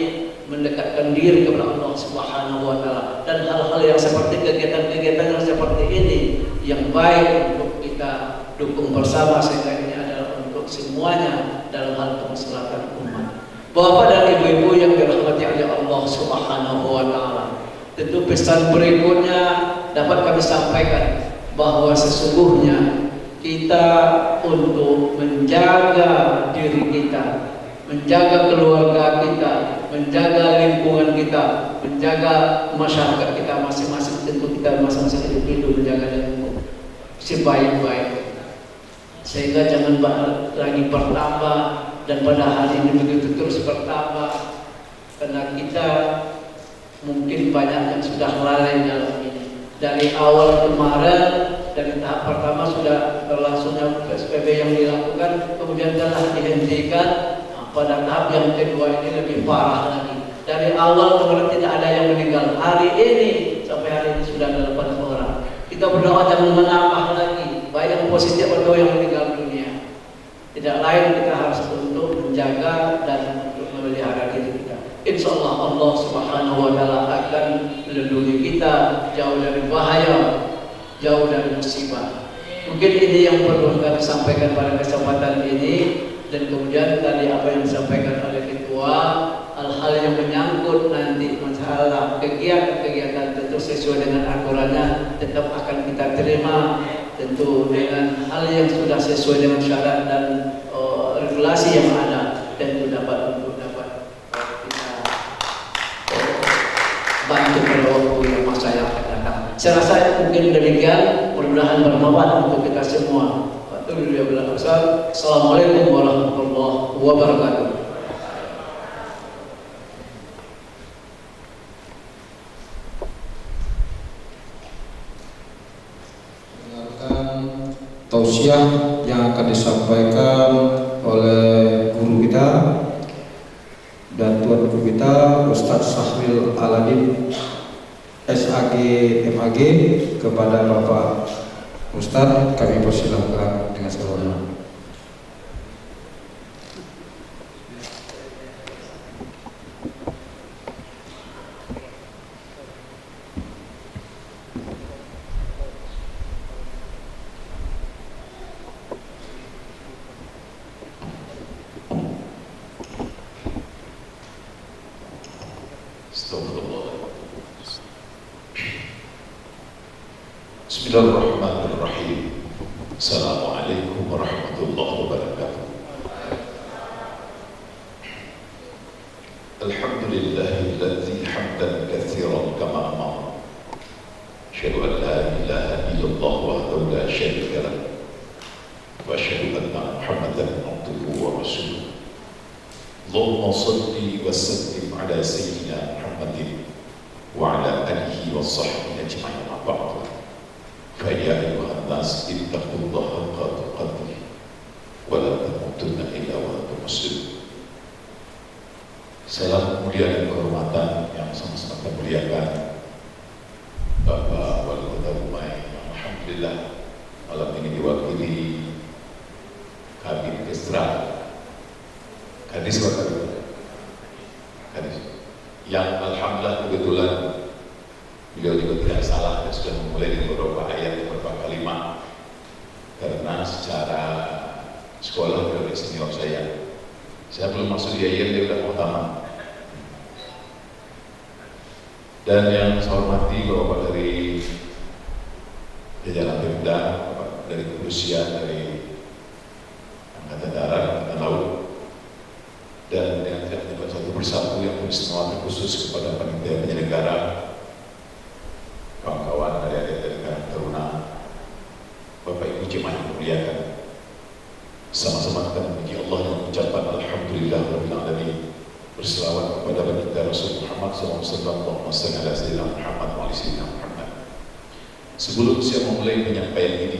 mendekatkan diri kepada Allah Subhanahu wa taala, dan hal-hal yang seperti kegiatan-kegiatan yang seperti ini yang baik untuk kita dukung bersama, sehingga ini adalah untuk semuanya dalam hal kemaslahatan umat. Bapak dan ibu-ibu yang dirahmati oleh Allah Subhanahu wa taala, tentu pesan berikutnya dapat kami sampaikan bahwa sesungguhnya kita untuk menjaga diri kita, menjaga keluarga kita, menjaga lingkungan kita, menjaga masyarakat kita masing-masing, tentu kita masing-masing hidup menjaga lingkungan sebaik-baik, sehingga jangan lagi bertambah, dan pada hari ini begitu terus bertambah, karena kita mungkin banyak yang sudah lalai dalam ini. Dari awal kemarin, dari tahap pertama sudah berlangsungnya PSBB yang dilakukan, kemudian telah dihentikan. Pada tahap yang kedua ini lebih parah lagi. Dari awal kemarin tidak ada yang meninggal, hari ini sampai hari ini sudah ada 8 orang. Kita berdoa jangan menambah lagi, baik yang positif atau yang meninggal dunia. Tidak lain kita harus untuk menjaga dan untuk memelihara diri kita. Insya Allah Allah Subhanahu wa taala akan melindungi kita jauh dari bahaya, jauh dari musibah. Mungkin ini yang perlu kami sampaikan pada kesempatan ini. Dan kemudian tadi apa yang disampaikan oleh ketua, hal-hal yang menyangkut nanti masalah kegiatan-kegiatan tentu sesuai dengan aturannya tetap akan kita terima, tentu dengan hal yang sudah sesuai dengan syarat dan regulasi yang ada, tentu dapat kita bantu pada waktu yang masa yang akan datang. Saya rasa mungkin demikian, mudah-mudahan bermanfaat untuk kita semua. Assalamualaikum warahmatullahi wabarakatuh. Dengarkan tausiah yang akan disampaikan oleh guru kita dan tuan guru kita Ustadz Sahril Aladin SAG MAG kepada Bapak Ustadz. Kami persilahkan dengan segala. Bismillahirrahmanirrahim. Assalamualaikum warahmatullahi wabarakatuh. Alhamdulillahilladzi hamdan katsiran kama amara. Asyhadu an la ilaha illallah wahdahu la syarika lah. Wa asyhadu anna Muhammadan abduhu wa rasuluh. Allahumma shalli wa sallim ala sayyidina Muhammadin wa ala alihi wa sahbihi ajma'in. Ba'd. فيا أيها الناس اتقوا الله حق تقاته ولا تموتن إلا وأنتم مسلمون. Salam mulia dan kehormatan yang sama-sama kita muliakan Bapak Wali Kota Dumai. Alhamdulillah malam ini diwakili Kabid Kesra Kadis yang alhamdulillah kebetulan Saya belum masuk di IAIN, dia udah mau tamat. Dan yang saya hormati Bapak dari jajaran Pemda, Bapak dari kepolisian, dari Angkatan Darat, Angkatan Laut, dan yang tidak menyebut satu persatu yang beristimewa terkhusus kepada panitia penyelenggara, kawan-kawan dari Karang Taruna, Bapak Ibu jemaah yang muliakan. Sama-sama kita memuji Allah dan mengucapkan Alhamdulillah Rabbil Alamin, berselawat kepada baginda Rasul Muhammad sallallahu alaihi wasallam. Sebelum saya memulai penyampaian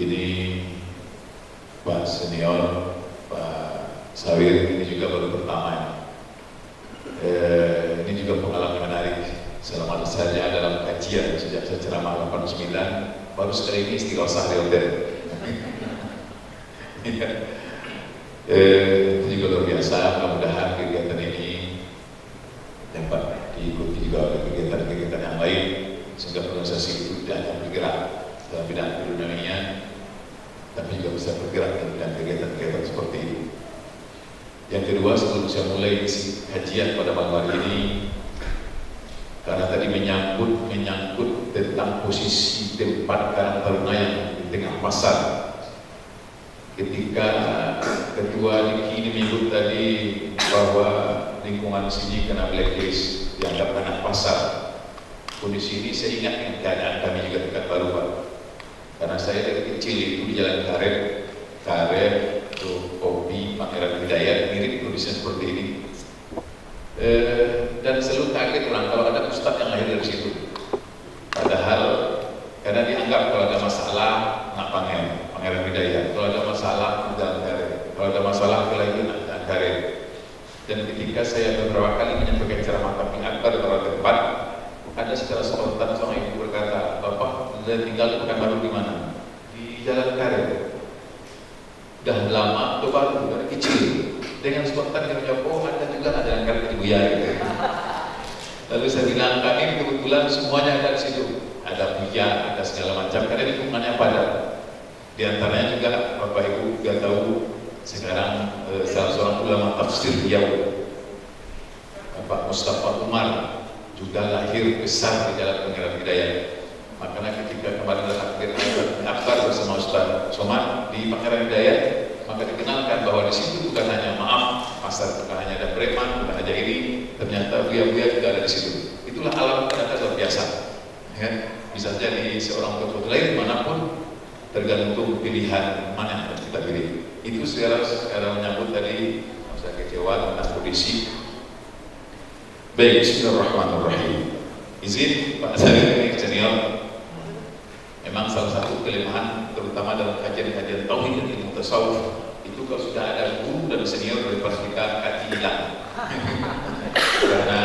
ini Pak Senior, Pak Sawir, ini juga baru pertama. Ini juga pengalaman menarik. Selama saya dalam kajian sejak saya ceramah 89, baru sekali ini istighosah di hotel. Itu juga luar biasa. Mudah-mudahan kegiatan ini dapat diikuti juga oleh kegiatan-kegiatan yang lain, sehingga organisasi itu tidak hanya bergerak dalam bidang keduniawian, tapi juga bisa bergerak dalam bidang kegiatan-kegiatan seperti ini. Yang kedua, sebelum saya mulai kajian pada malam hari ini, karena tadi menyangkut tentang posisi tempat Karang Taruna yang di tengah pasar. Ketika Ketua Diki menyebut tadi bahwa lingkungan sini kena blacklist, dianggap anak pasar. Kondisi ini saya ingat dengan keadaan kami juga dekat Baru, Pak. Karena saya dari kecil itu di Jalan Karet, Kopi, Pangeran Hidayat, mirip kondisinya seperti ini. Dan selalu kaget orang kalau ada ustadz yang lahir dari situ. Padahal karena dianggap kalau ada masalah nak Pangeran Hidayat, kalau ada masalah Jalan Karet, kalau ada masalah lagi nak Jalan Karet. Dan ketika saya beberapa kali menyampaikan ceramah kami akbar di beberapa tempat, ada secara spontan seorang ibu berkata, Bapak tinggal bukan baru di mana? Di Jalan Karet. Udah lama atau baru dari kecil. Dengan spontan dia menjawab, oh ada juga ada Jalan Karet di Buya gitu. Lalu saya bilang, kami kebetulan semuanya ada di situ. Ada Buya, ada segala macam, karena lingkungannya padat. Di antaranya juga Bapak Ibu juga tahu sekarang salah seorang ulama tafsir Riau, Bapak Mustafa Umar, juga lahir besar di Jalan Pangeran Hidayat. Makanya ketika kemarin akhir akbar bersama Ustaz Somad di Pangeran Hidayat, maka dikenalkan bahwa di situ bukan hanya pasar, bukan hanya ada preman, bukan hanya ini, ternyata buya-buya juga ada di situ. Itulah alam ternyata luar biasa. Ya, bisa jadi seorang tokoh lain manapun, tergantung pilihan mana yang kita pilih. Itu secara menyambut tadi saya kecewa tentang kondisi. Baik, bismillahirrahmanirrahim. Izin Pak Sari senior, memang salah satu kelemahan terutama dalam kajian-kajian tauhid dan ilmu tasawuf itu kalau sudah ada guru dan senior berperspektif hati hilang. Karena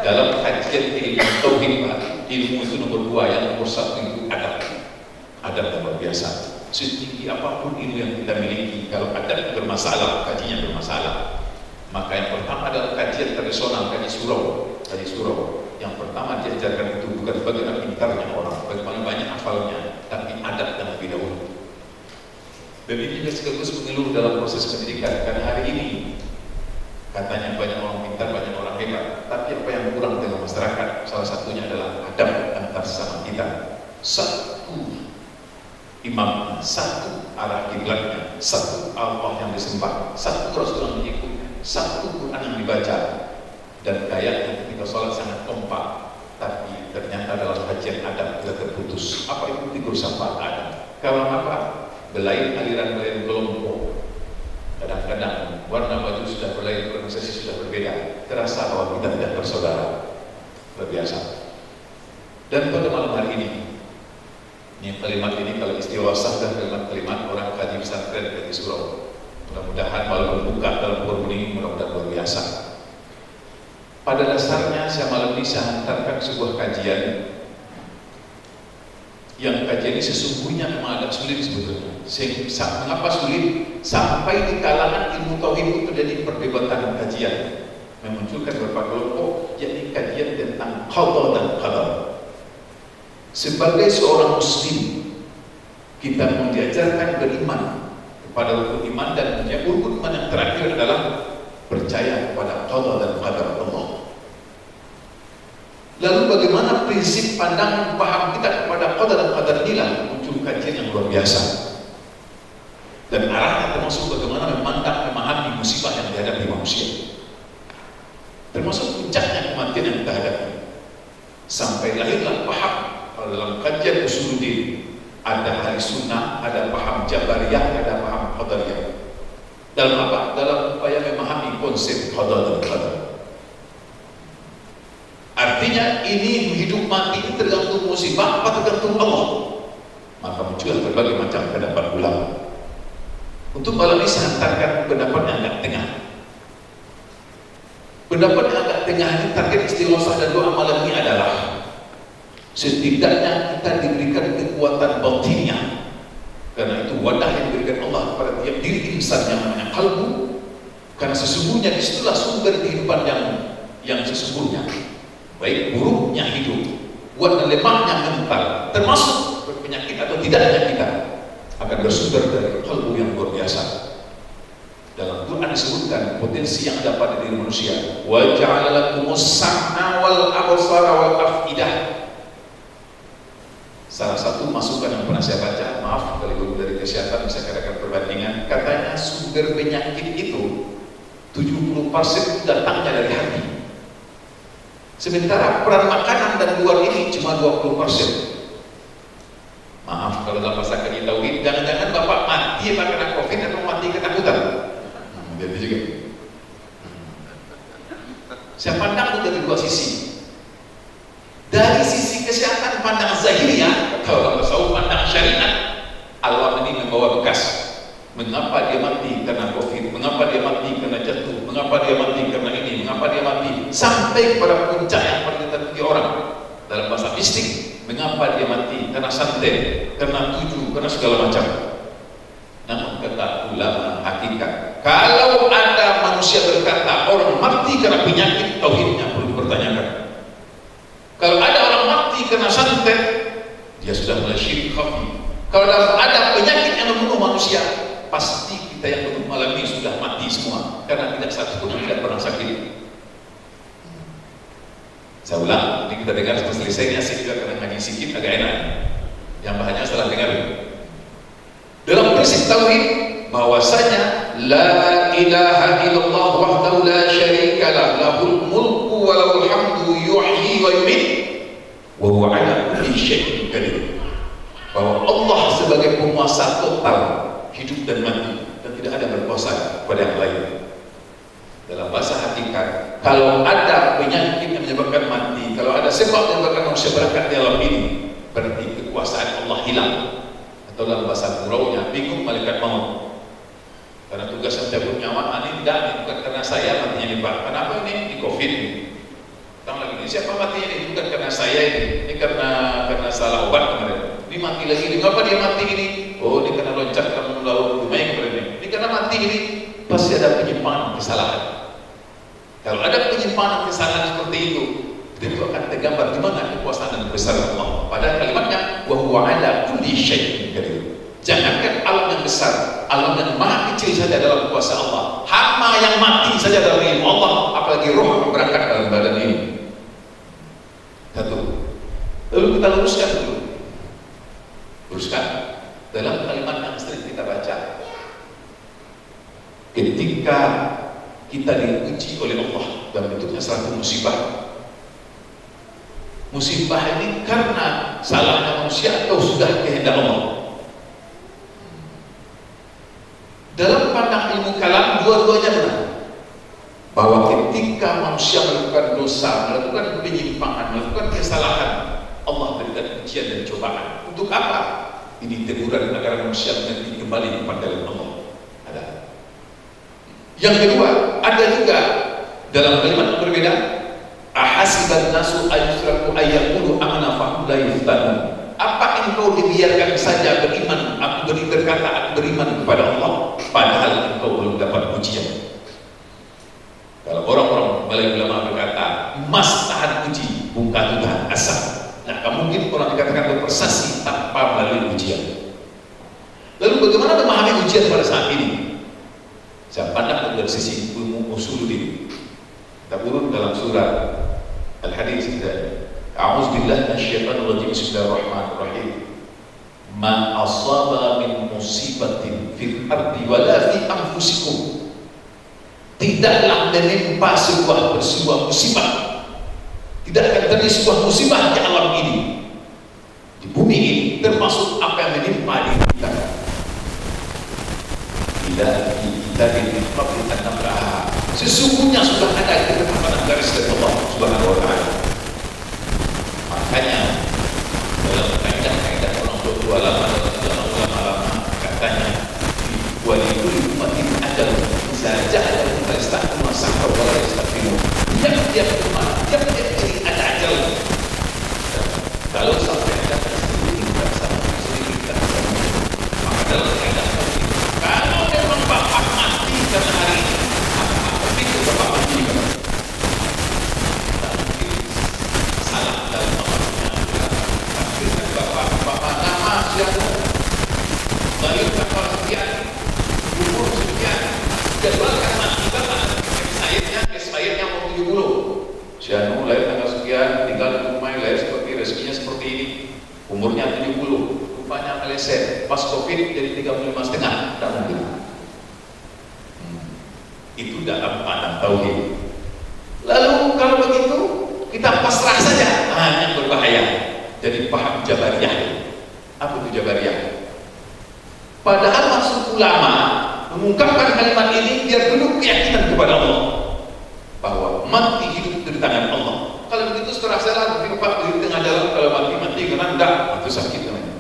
dalam kajian ilmu tauhid, ilmu itu nomor 2, yang nomor 1 itu adab yang luar biasa. Setinggi apapun ilmu yang kita miliki, kalau adab bermasalah, kajinya bermasalah. Maka yang pertama adalah kajian tradisional, kaji surau. Yang pertama diajarkan itu bukan bagaimana pintarnya orang, bagaimana banyak hafalnya, tapi adab dan lebih dahulu. Dan ini juga sekaligus mengeluh dalam proses pendidikan. Karena hari ini katanya banyak orang pintar, banyak orang hebat, tapi apa yang kurang dengan masyarakat? Salah satunya adalah adab antar sesama kita. Satu imam, satu arah kiblatnya, satu Allah yang disembah, satu Rasul yang mengikutnya, satu Quran yang dibaca. Dan kayaknya ketika sholat sangat kompak, tapi ternyata dalam kajian adab tidak terputus. Apa itu tidur sapa adab? Kalau apa? Aliran kelompok. Kadang-kadang warna baju sudah berlain, organisasi sudah berbeda, terasa bahwa kita tidak bersaudara. Luar biasa. Dan pada malam hari ini kalimat ini kalau istiwasah dan kalimat orang kaji pesantren kaji surau. Mudah-mudahan malam membuka dalam forum ini, mudah-mudahan luar biasa. Pada dasarnya saya malam ini saya hantarkan sebuah kajian yang kajian ini sesungguhnya memang agak sulit sebetulnya. Mengapa sulit? Sampai di kalangan ilmu tauhid itu terjadi perdebatan kajian, memunculkan beberapa kelompok, yakni kajian tentang qada dan qadar. Sebagai seorang muslim, kita diajarkan beriman pada rukun iman, dan rukun iman yang terakhir adalah percaya kepada qada dan qadar Allah. Lalu bagaimana prinsip pandang paham kita kepada qada dan qadar inilah muncul kajian yang luar biasa. Dan arahnya termasuk bagaimana memahami musibah yang dihadapi manusia. Termasuk puncaknya kematian yang kita hadapi. Sampai lahirlah paham kalau dalam kajian usuluddin ada ahli sunnah, ada paham jabariyah, ada paham qadariyah. Dalam apa? Dalam upaya memahami konsep qada dan qadar. Artinya ini hidup mati ini tergantung musibah atau tergantung Allah. Maka muncul berbagai macam pendapat ulama. Untuk malam ini saya hantarkan pendapat yang agak tengah. Pendapat yang agak tengah ini target istighothah dan doa malam ini adalah setidaknya kita diberikan kekuatan batinnya, karena itu wadah yang diberikan Allah kepada tiap diri insan yang namanya kalbu, karena sesungguhnya disitulah sumber kehidupan yang sesungguhnya. Baik buruknya hidup, kuat dan lemahnya mental, termasuk berpenyakit atau tidaknya kita, akan bersumber dari kalbu yang luar biasa. Dalam Quran disebutkan potensi yang ada pada diri manusia. Wa ja'ala lakumus sam'a wal absara wal afidah. Salah satu masukan yang pernah saya baca, maaf kalau guru dari kesehatan bisa katakan perbandingan, katanya sumber penyakit itu 70% datangnya dari hati. Sementara peran makanan dan luar ini cuma 20%. Maaf kalau dalam bahasa kami tauhid, jangan-jangan bapak mati karena COVID atau mati ketakutan. Jadi juga. Saya pandang dari dua sisi. Dari sisi kesehatan pandang zahiriyah, kalau dalam tasawuf pandang syariat, Allah ini membawa bekas. Mengapa dia mati karena COVID? Mengapa dia mati karena jatuh? Mengapa dia mati karena ini? Mengapa dia mati? Sampai kepada puncak yang paling ditakuti orang dalam bahasa mistik. Mengapa dia mati? Karena santet, karena tujuh, karena segala macam. Namun kata ulama hakikat, kalau ada manusia berkata orang mati karena penyakit, tauhidnya perlu dipertanyakan. Kalau ada orang mati karena santet, dia sudah mulai syirik khafi. Kalau ada penyakit yang membunuh manusia, pasti kita yang belum mengalami sudah mati semua, karena tidak satu pun tidak pernah sakit. Saya ulang, ini kita dengar setelah selesainya, saya juga kena ngaji sedikit agak enak. Yang bahannya setelah dengar. Dalam prinsip tauhid bahwasanya la ilaha illallah wahdahu la syarikalah, lahul mulku wa lahul hamdu yuhyi wa yumiit wa huwa ala kulli syai'in qadir. Bahwa Allah sebagai penguasa total hidup dan mati, dan tidak ada berkuasa pada yang lain. Dalam bahasa hakikat, kalau ada penyakit yang menyebabkan mati, kalau ada sebab yang menyebabkan manusia berangkat di alam ini, berarti kekuasaan Allah hilang. Atau dalam bahasa guraunya, bingung malaikat maut. Karena tugas mencabut nyawa ini tidak, bukan karena saya matinya ini Pak. Kenapa ini? Di COVID ini. Datang lagi, ini siapa matinya ini? Bukan karena saya ini karena salah obat kemarin. Ini mati lagi, mengapa dia mati ini? Oh, ini karena loncat kamu lalu lumayan kemarin ini karena mati ini. Pasti ada penyimpangan kesalahan. Kalau ada penyimpangan kesalahan seperti itu akan tergambar di mana kekuasaan dan kebesaran Allah. Pada kalimatnya, wa huwa ala kulli syai'in qadir. Jangankan alam yang besar, alam yang maha kecil saja dalam kuasa Allah. Hama yang mati saja dalam ilmu Allah, apalagi roh yang berangkat dalam badan ini. Satu. Lalu kita luruskan dulu. Luruskan dalam kalimat yang sering kita baca. Ketika kita diuji oleh Allah dalam bentuknya suatu musibah. Musibah ini karena salahnya manusia atau sudah kehendak Allah. Dalam pandang ilmu kalam dua-duanya benar. Bahwa ketika manusia melakukan dosa, melakukan penyimpangan, melakukan kesalahan, Allah berikan ujian dan cobaan. Untuk apa? Ini teguran agar manusia mengerti kembali kepada Allah. Ada. Yang kedua, ada juga dalam kalimat yang berbeda, ahasiban nasu ayyusraku ayyaqulu amanna fahum la yuftanun. Apa engkau dibiarkan saja beriman, berkata aku beriman kepada Allah, padahal engkau belum dapat ujian. Kalau orang-orang Malay ulama berkata, mas tahan uji, bukan tahan asal. Nah, mungkin orang dikatakan berprestasi tanpa melalui ujian. Lalu bagaimana memahami ujian pada saat ini? Saya pandang dari sisi ilmu usuluddin. Kita urut dalam surah Al-Hadid kita. A'udzubillahi minasyaitonir rajim. Bismillahirrahmanirrahim. Ma asaba min musibatin fil ardi wala fi anfusikum. Tidaklah menimpa sebuah musibah. Tidak akan terjadi sebuah musibah di alam ini, di bumi ini, termasuk apa yang menimpa diri kita. Bila kita dinikmati, sesungguhnya sudah ada ketetapan garis dari Allah Subhanahu wa Ta'ala. Makanya dalam kaidah orang tua lama katanya walidul umatin ajal saja ada mustaqim masaqah wa yastaqimu. Tiap umat tiap ciri ada ajal. Kalau sampai ada sedikit maka dalam kaidah kalau memang bapak mati karena hari ini, apa pikir bapak mati kan? Salah dalam bapaknya. Pikirkan bapak nama siapa? Baik kapal sekian, umur sekian, jadwalkan mati bapak. Expirednya mau 70. Si Anu lahir tanggal sekian, tinggal di rumah, lahir seperti rezekinya seperti ini. Umurnya 70. Rupanya meleset, pas COVID jadi 35,5, tidak mungkin. Itu dalam pandang tauhid. Lalu kalau begitu kita pasrah saja, yang berbahaya. Jadi paham Jabariyah. Apa itu Jabariyah? Padahal maksud ulama mengungkapkan kalimat ini biar dulu keyakinan kepada Allah bahwa mati hidup di tangan Allah. Kalau begitu setelah saya di tengah jalan, kalau mati karena enggak, itu sakit namanya.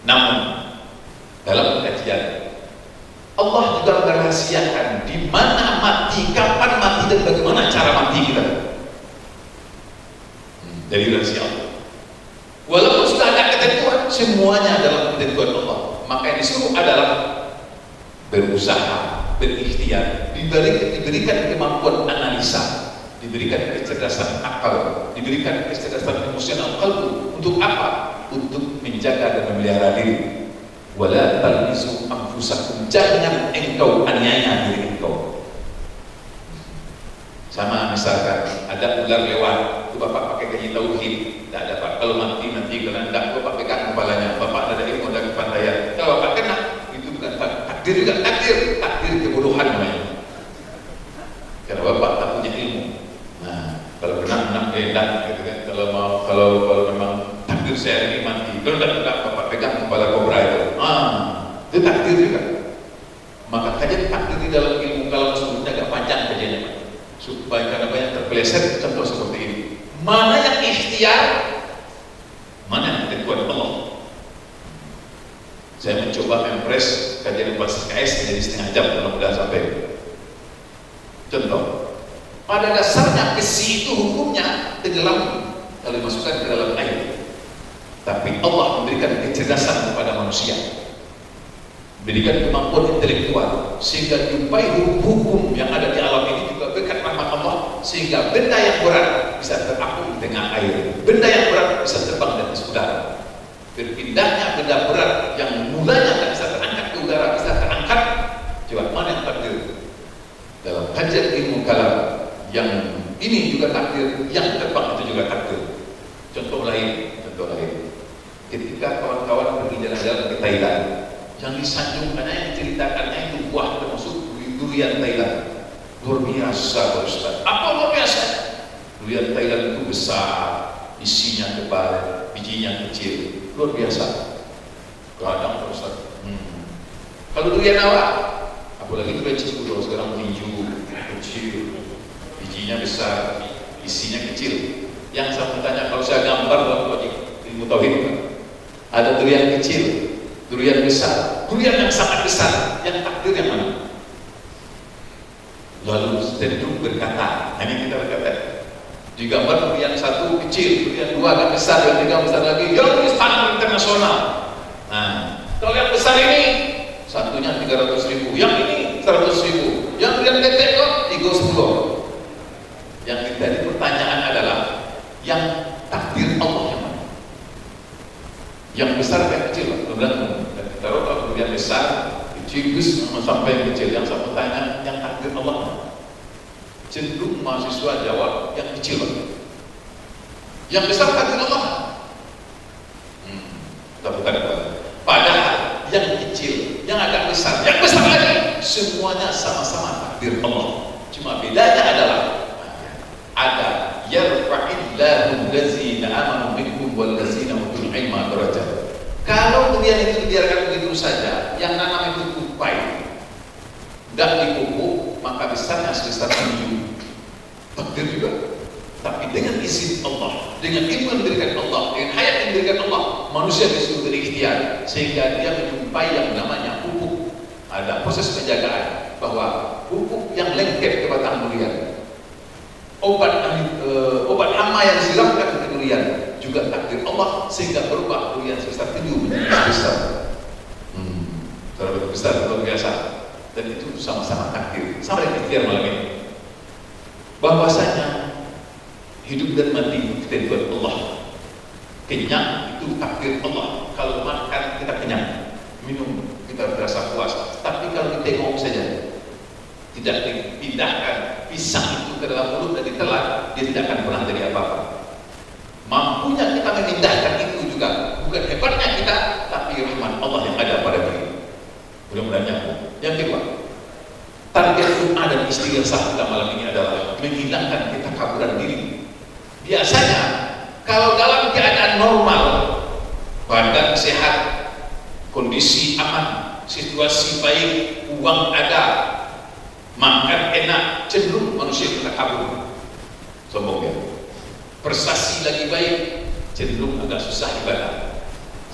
Namun dalam kajian Allah juga merahasiakan di mana mati, kapan mati, dan bagaimana cara mati kita. Dari rahasia Allah. Walaupun sudah ada ketentuan, semuanya dalam ketentuan Allah. Maka yang disuruh adalah berusaha, berikhtiar, diberikan kemampuan analisa, diberikan kecerdasan akal, diberikan kecerdasan emosional kalbu. Untuk apa? Untuk menjaga dan memelihara diri. Wala talmizu anfusakum, jangan engkau aniaya diri engkau. Sama misalkan ada ular lewat, itu bapak pakai kaji tauhid, tidak ada pak. Kalau mati karena tidak, bapak pegang kepalanya, bapak ada ilmu dan kepandaian. Kalau bapak kena, itu bukan takdir juga, takdir kebodohan namanya. Karena bapak tak punya ilmu. Nah, kalau kena enak gitu kan. Kalau memang takdir saya ini mati, kalau tidak bapak pegang kepala kobra itu takdir juga. Maka kajian takdir di dalam ilmu kalau sebelumnya agak panjang kajiannya, supaya karena banyak terpeleset. Contoh seperti ini, mana yang ikhtiar, mana yang ketentuan Allah. Saya mencoba mempres kajian bahasa KS jadi setengah jam, mudah-mudahan sampai. Contoh, pada dasarnya besi itu hukumnya tenggelam kalau dimasukkan ke dalam air. Tapi Allah memberikan kecerdasan kepada manusia, memberikan kemampuan intelektual sehingga jumpai hukum yang ada di alam ini juga berkat rahmat Allah, sehingga benda yang berat bisa terapung di tengah air, benda yang berat bisa terbang di atas udara. Berpindahnya benda berat yang mulanya tidak bisa terangkat ke udara bisa terangkat. Coba mana yang takdir? Dalam kajian ilmu kalam yang ini juga takdir, yang terbang itu juga takdir. Contoh lain, ketika kawan-kawan pergi jalan-jalan ke Thailand, yang disanjungkannya, yang diceritakannya itu buah termasuk durian Thailand. Luar biasa Ustaz. Apa luar biasa? Durian Thailand itu besar, isinya tebal, bijinya kecil, luar biasa. Kadang Ustaz. Kalau durian awak, apalagi durian Cikudo sekarang hijau, kecil, bijinya besar, isinya kecil. Yang saya bertanya, kalau saya gambar dalam ilmu tauhid, ada durian kecil, durian besar, durian yang sangat besar, yang takdir yang mana? Lalu cenderung berkata, ini kita berkata, digambar durian satu kecil, durian dua agak besar, yang tiga besar lagi, yang ini standar internasional. Nah, kalau yang besar ini satunya 300.000, yang ini 100.000, yang durian gede kok 310. Yang jadi pertanyaan adalah, yang takdir Allah yang mana? Yang besar dan kecil, kemudian taruh durian yang besar, kecil, sampai yang kecil. Yang saya tanya, yang takdir Allah, cenderung mahasiswa jawab yang kecil. Yang besar takdir Allah. Padahal yang kecil, yang agak besar, yang besar lagi, semuanya sama-sama takdir Allah. Cuma bedanya adalah ada yarfa'illahu allazina amanu minkum wal ladzina utul ilma darajat. Kalau kemudian itu dibiarkan begitu saja, yang nanam itu tupai, tidak dipupuk, maka besarnya sebesar bumi. Takdir juga. Tapi dengan izin Allah, dengan ilmu yang diberikan Allah, dengan hayat yang diberikan Allah, manusia disuruh berikhtiar sehingga dia menjumpai yang namanya pupuk. Ada proses penjagaan bahwa pupuk yang lengket ke batang durian, obat hama yang disiramkan ke durian juga takdir Allah sehingga berubah durian sebesar 7 menjadi besar. Terlalu besar, luar biasa. Dan itu sama-sama takdir. Sama dengan ikhtiar malam ini, bahwasanya hidup dan mati kita buat Allah. Kenyang itu takdir Allah. Kalau makan kita kenyang, minum kita berasa puas. Tapi kalau ditengok saja, tidak dipindahkan pisang itu ke dalam mulut dan ditelan, dia tidak akan pernah jadi apa-apa. Mampunya kita memindahkan itu juga bukan hebatnya kita, tapi rahmat Allah yang ada pada diri. Mudah-mudahan nyambung. Yang kedua, target doa dan istighfar kita malam ini adalah menghilangkan ketakaburan diri. Biasanya kalau dalam keadaan normal, badan sehat, kondisi aman, situasi baik, uang ada, makan enak, cenderung manusia bertakabur, sombong ya. Prestasi lagi baik, cenderung agak susah ibadah.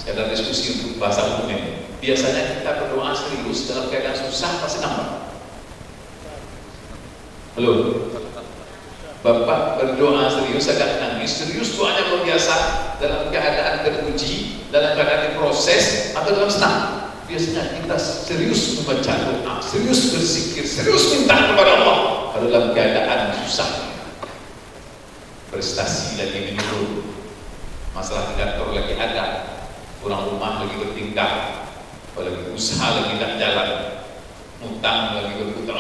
Sekadar diskusi untuk bahasa umumnya. Biasanya kita berdoa serius dalam keadaan susah pasti nambah. Halo, Bapak berdoa serius agak nangis, serius doanya luar biasa dalam keadaan teruji, dalam keadaan diproses atau dalam senang. Biasanya kita serius membaca doa, serius berzikir, serius minta kepada Allah. Kalau dalam keadaan susah, prestasi lagi menurun, masalah di kantor lagi ada, orang rumah lagi bertingkah, apalagi usaha lagi tidak jalan, utang lagi berputar,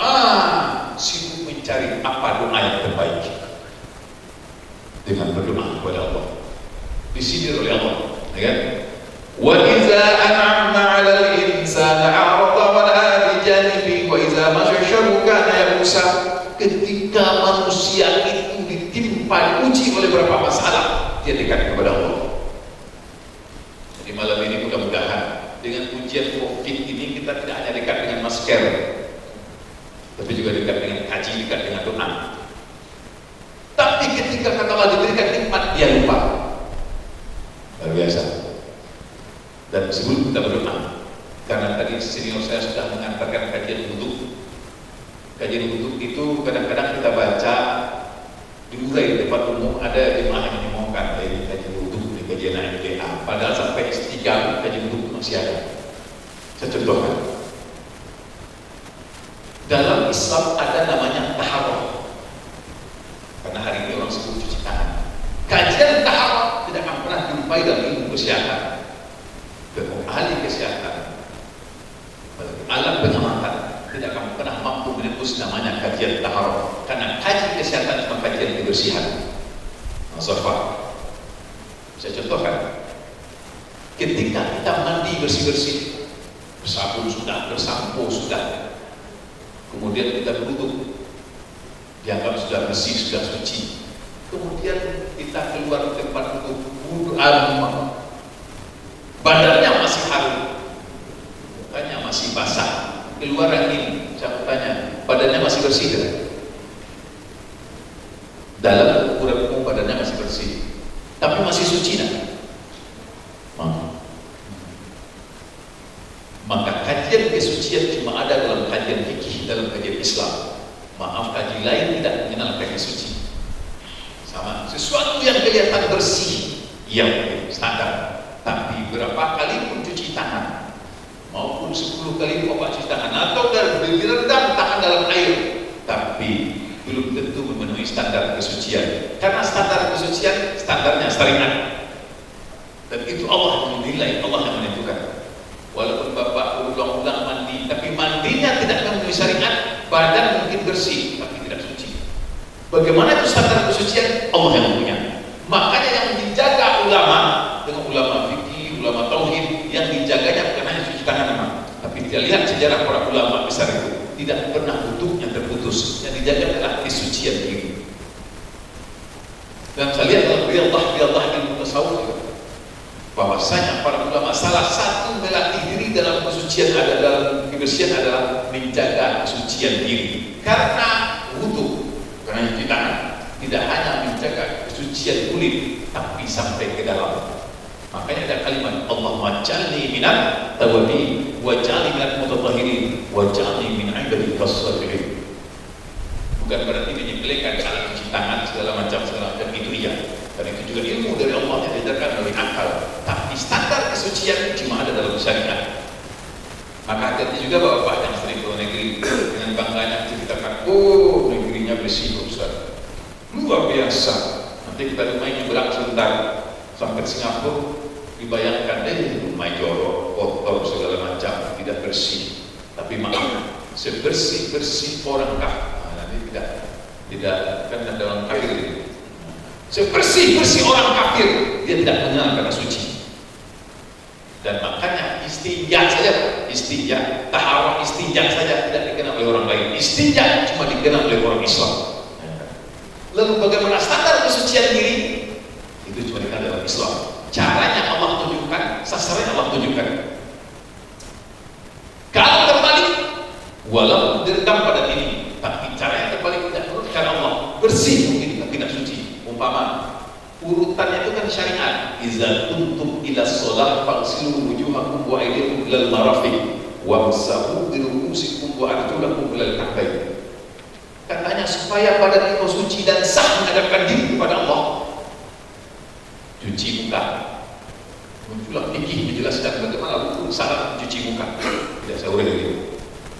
sibuk mencari apa doa yang terbaik dengan berdoa kepada Allah. Disindir oleh Allah, ya kan? Wa idza an'amna 'alal insani 'arada wa na'a bi janibi wa idza masyahu kana yamusa. Ketika manusia itu ditimpa diuji oleh beberapa masalah, dia dekat kepada Allah. Jadi malam ini mudah-mudahan dengan ujian COVID ini kita tidak hanya dekat dengan masker, tapi juga dekat dengan kaji, dekat dengan doa. Tapi ketika kata Allah diberikan nikmat, dia lupa. Luar biasa. Dan sebelum kita berdoa, karena tadi senior saya sudah mengantarkan kajian wudhu. Kajian wudhu itu kadang-kadang kita baca diurai di tempat umum, ada jemaah yang menyemongkan dari kajian wudhu, di kajian AMDA. Padahal sampai S3 kajian wudhu masih ada. Saya contohkan. Dalam Islam ada namanya taharah. Karena hari ini orang sebut cuci tangan. Kajian taharah tidak akan pernah dijumpai dalam ilmu kesehatan. Dan ahli kesehatan, alat pengamatan tidak akan pernah mampu menembus namanya kajian taharah. Karena kaji kesehatan cuma kajian kebersihan. Sofa. Saya contohkan. Ketika kita mandi bersih-bersih, bersabun sudah, bersampo sudah, kemudian kita berwudu, dianggap sudah bersih, sudah suci. Kemudian kita keluar ke tempat wudu, badannya masih harum, mukanya masih basah, keluar angin. Saya bertanya, badannya masih bersih kan? Dalam ukuran badannya masih bersih, tapi masih suci kan? Maka kajian kesucian cuma ada dalam kajian fikih, dalam kajian Islam. Maaf, kaji lain tidak mengenal kajian suci. Sama, sesuatu yang kelihatan bersih, yang standar. Tapi berapa kali pun cuci tangan, maupun 10 kali bapak cuci tangan, atau direndam tangan dalam air, tapi belum tentu memenuhi standar kesucian. Karena standar kesucian, standarnya syariat. Dan itu Allah yang menilai, Allah yang menentukan. Walaupun bapak berdoa Bagaimana itu standar kesucian? Allah yang punya. Makanya yang dijaga ulama dengan ulama fikih, ulama tauhid, yang dijaganya bukan hanya cuci tangan memang, tapi dia lihat sejarah para ulama besar itu tidak pernah yang terputus. Yang dijaga adalah kesucian diri. Dan saya lihat dalam riyadhah ilmu tasawuf bahwasanya para ulama salah satu melatih diri dalam kesucian dalam kebersihan adalah menjaga kesucian diri. Karena wudu, karena cuci tangan tidak hanya menjaga kesucian kulit, tapi sampai ke dalam. Makanya ada kalimat Allahumma jalni minat tawabin waj'alni minal mutatahhirin waj'alni min ibadika as-salihin. Bukan berarti menyepelekan cara cuci tangan segala macam itu iya. Dan itu juga ilmu dari Allah yang diajarkan oleh akal. Tapi standar kesucian cuma ada dalam syariat. Maka hati-hati juga bapak yang sering ke luar negeri dengan bangganya ceritakan, oh negerinya bersih Ustaz, luar biasa. Nanti kita rumah nyebrang sebentar sampai Singapura, dibayangkan rumah jorok, kotor segala macam, tidak bersih. Tapi maaf, sebersih orang kafir. Nanti tidak kan ada orang kafir. Sebersih orang kafir, dia tidak mengenal kata suci. Dan makanya istinja, taharah istinja saja tidak dikenal oleh orang lain. Istinja cuma dikenal oleh orang Islam. Lalu bagaimana standar kesucian diri? Itu cuma dikenal dalam Islam. Caranya Allah tunjukkan, sasarannya Allah tunjukkan. Kalau terbalik, walaupun direkam pada ini, tapi caranya terbalik tidak menurut cara Allah. Bersih mungkin tidak suci. Umpama urutannya itu kan syariat. Iza kuntum ila sholah fagsilu wujuhakum wa aydiyakum ilal marafiq wamsahu bi ru'usikum wa arjulakum ilal ka'bayn. Katanya supaya badan kita suci dan sah menghadapkan diri kepada Allah, cuci muka. Muncullah fikih menjelaskan bagaimana rukun syarat cuci muka. Tidak saya uraikan itu.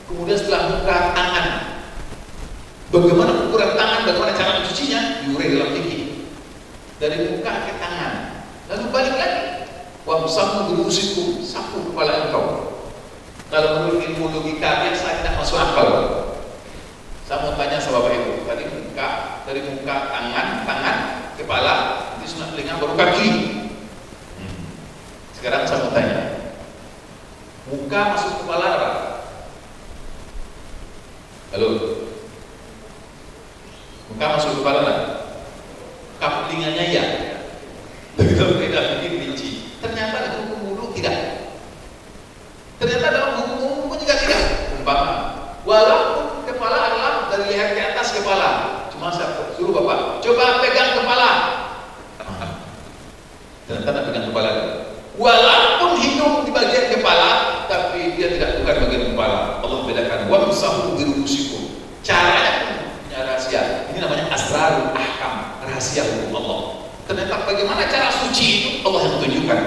Kemudian setelah muka, tangan. Bagaimana ukuran tangan, bagaimana cara mencucinya, diurai dalam fikih. Dari muka ke tangan, lalu balik lagi. Wamsahu bi ru'usikum, sapu kepala engkau. Kalau menurut ilmu logika biasa tidak masuk akal. Saya mau tanya sama Bapak Ibu, dari muka, tangan, kepala, nanti sunat telinga baru kaki. Sekarang saya mau tanya, muka masuk kepala apa? Halo? Muka masuk kepala apa? Kap telinganya ya. Begitu beda bikin rinci. Ternyata ada hukum wudu tidak. Ternyata dalam hukum umum juga tidak. Umpama, walaupun kepala adalah dari leher ke atas kepala. Cuma saya suruh Bapak, coba pegang kepala. Ternyata tidak pegang kepala. Walaupun hidung di bagian kepala, tapi dia tidak bukan bagian kepala. Allah bedakan. Wamsahu bi ru'usikum. Caranya punya rahasia. Ini namanya asrarul ahkam. Rahasia hukum Allah. Ternyata bagaimana cara suci itu Allah yang tunjukkan.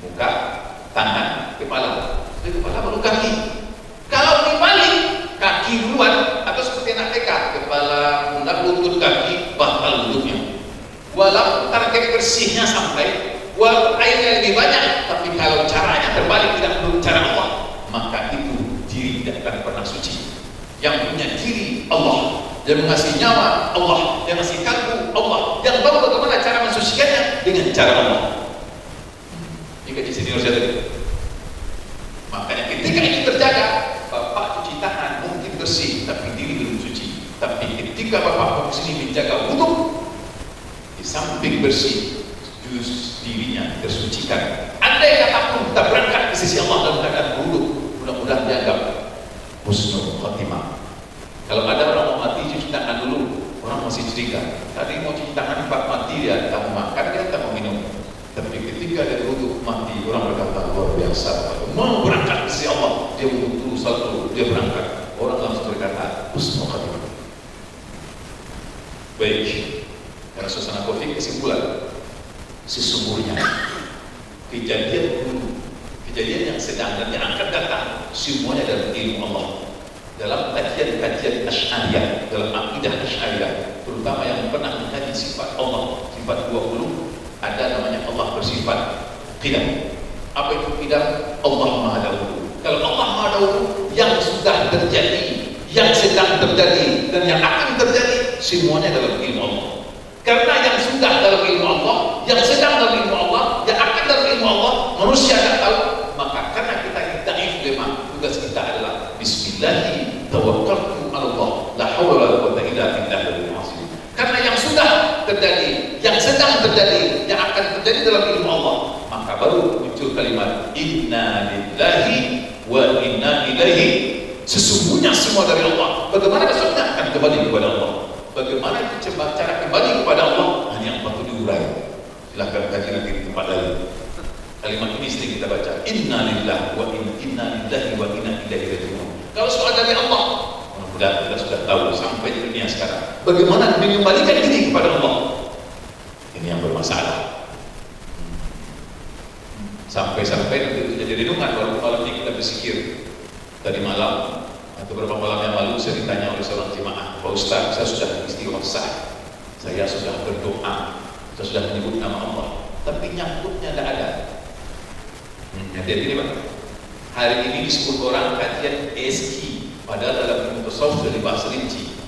Muka, tangan, kepala. Dari kepala baru kaki. Kalau dibalik, kaki duluan atau seperti anak TK, kepala, pundak, lutut, kaki, batal wudhunya. Walaupun target bersihnya sampai, walaupun airnya lebih banyak, tapi kalau caranya terbalik tidak menurut cara Allah, maka itu diri tidak akan pernah suci. Yang punya diri Allah. Yang mengasih nyawa Allah, yang mengasih kalbu Allah, yang tahu bagaimana cara mensucikannya dengan cara Allah. Ini kaji senior saya tadi. Makanya ketika ini terjaga, Bapak cuci tangan mungkin bersih, tapi diri belum suci. Tapi ketika Bapak fokus ini menjaga wudu, di samping bersih, justru dirinya tersucikan. Andai kata pun kita berangkat ke sisi Allah dalam keadaan wudu, mudah-mudahan dianggap husnul khotimah. Kalau ada orang mau mati cuci tangan dulu, orang masih curiga. Tadi mau cuci tangan Pak mati dia tak mau makan, dia tak mau minum. Tapi ketika dia wudu mati, orang berkata luar biasa. Mau berangkat ke sisi Allah, dia wudu satu, dia berangkat. Orang langsung berkata husnul khotimah. Baik, karena suasana Covid kesimpulan, sesungguhnya kejadian dulu, kejadian yang sedang dan yang akan datang, semuanya dalam ilmu Allah. Dalam kajian-kajian Asy'ariyah, dalam akidah Asy'ariyah, terutama yang pernah mengkaji sifat Allah, sifat 20, ada namanya Allah bersifat qidam. Apa itu qidam? Allah Maha Dahulu. Kalau Allah Maha Dahulu, yang sudah terjadi yang sedang terjadi dan yang akan terjadi, semuanya dalam ilmu Allah. Karena yang sudah dalam ilmu Allah, yang sedang dalam ilmu Allah, yang akan dalam ilmu Allah, manusia tidak tahu. Maka karena kita daif lemah, tugas kita adalah Bismillahi tawakkaltu ala Allah, la haula wala quwwata illa billahil azim. Karena yang sudah terjadi, yang sedang terjadi, yang akan terjadi dalam ilmu Allah, maka baru muncul kalimat inna lillahi wa inna ilaihi. Sesungguhnya semua dari Allah. Bagaimana maksudnya? Akan kembali kepada Allah. Bagaimana itu cara kembali kepada Allah? Hanya yang patut diurai. Silahkan kaji nanti di tempat lain. Kalimat ini sering kita baca. Inna lillahi wa inna ilaihi raji'un. Kalau soal dari Allah, mudah-mudahan kita sudah tahu sampai di dunia sekarang. Bagaimana mengembalikan diri kepada Allah? Ini yang bermasalah. Sampai-sampai nanti jadi renungan baru malam ini kita bersikir. Tadi malam atau beberapa malam yang lalu saya ditanya oleh seorang jemaah, Pak Ustaz, saya sudah istighosah, saya sudah berdoa, saya sudah menyebut nama Allah, tapi nyangkutnya tidak ada. Hati-hati nih Pak. Hari ini disebut orang kajian ESG, padahal dalam ilmu tasawuf sudah dibahas rinci.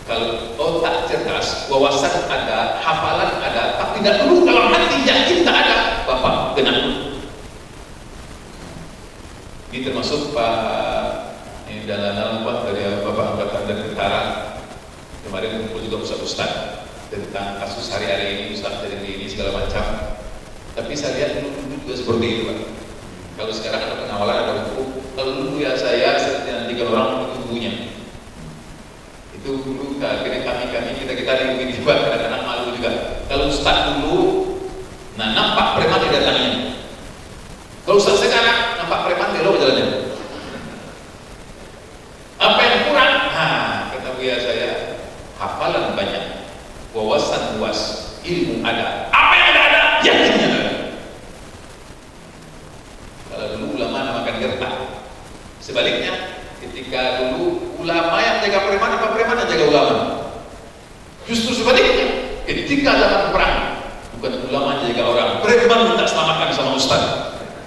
Kalau otak cerdas, wawasan ada, hafalan ada, tapi tidak dulu kalau hati yakin tak ada, Bapak kena dulu. Ini termasuk Pak dalam dari Bapak Angkatan dan Tentara kemarin kumpul juga Ustaz tentang kasus hari-hari ini, Ustaz dari ini segala macam. Tapi saya lihat dulu juga seperti itu Pak. Kalau sekarang ada pengawalan, ada hukum. Kalau dulu ya saya nanti kalau orang menunggunya itu dulu akhirnya kami kita di juga kadang-kadang malu juga. Kalau Ustaz dulu, nah nampak preman di datangnya. Kalau Ustaz sekarang nampak preman di luar jalannya. Apa yang kurang? Kata Buya saya, hafalan banyak, wawasan luas, ilmu ada. Apa yang ada? Yakinnya ada. Kalau dulu ulama namakan gertak. Sebaliknya, ketika dulu ulama yang jaga preman, apa preman yang jaga ulama? Justru sebaliknya, ketika zaman perang, bukan ulama yang jaga orang, preman minta selamatkan sama Ustaz.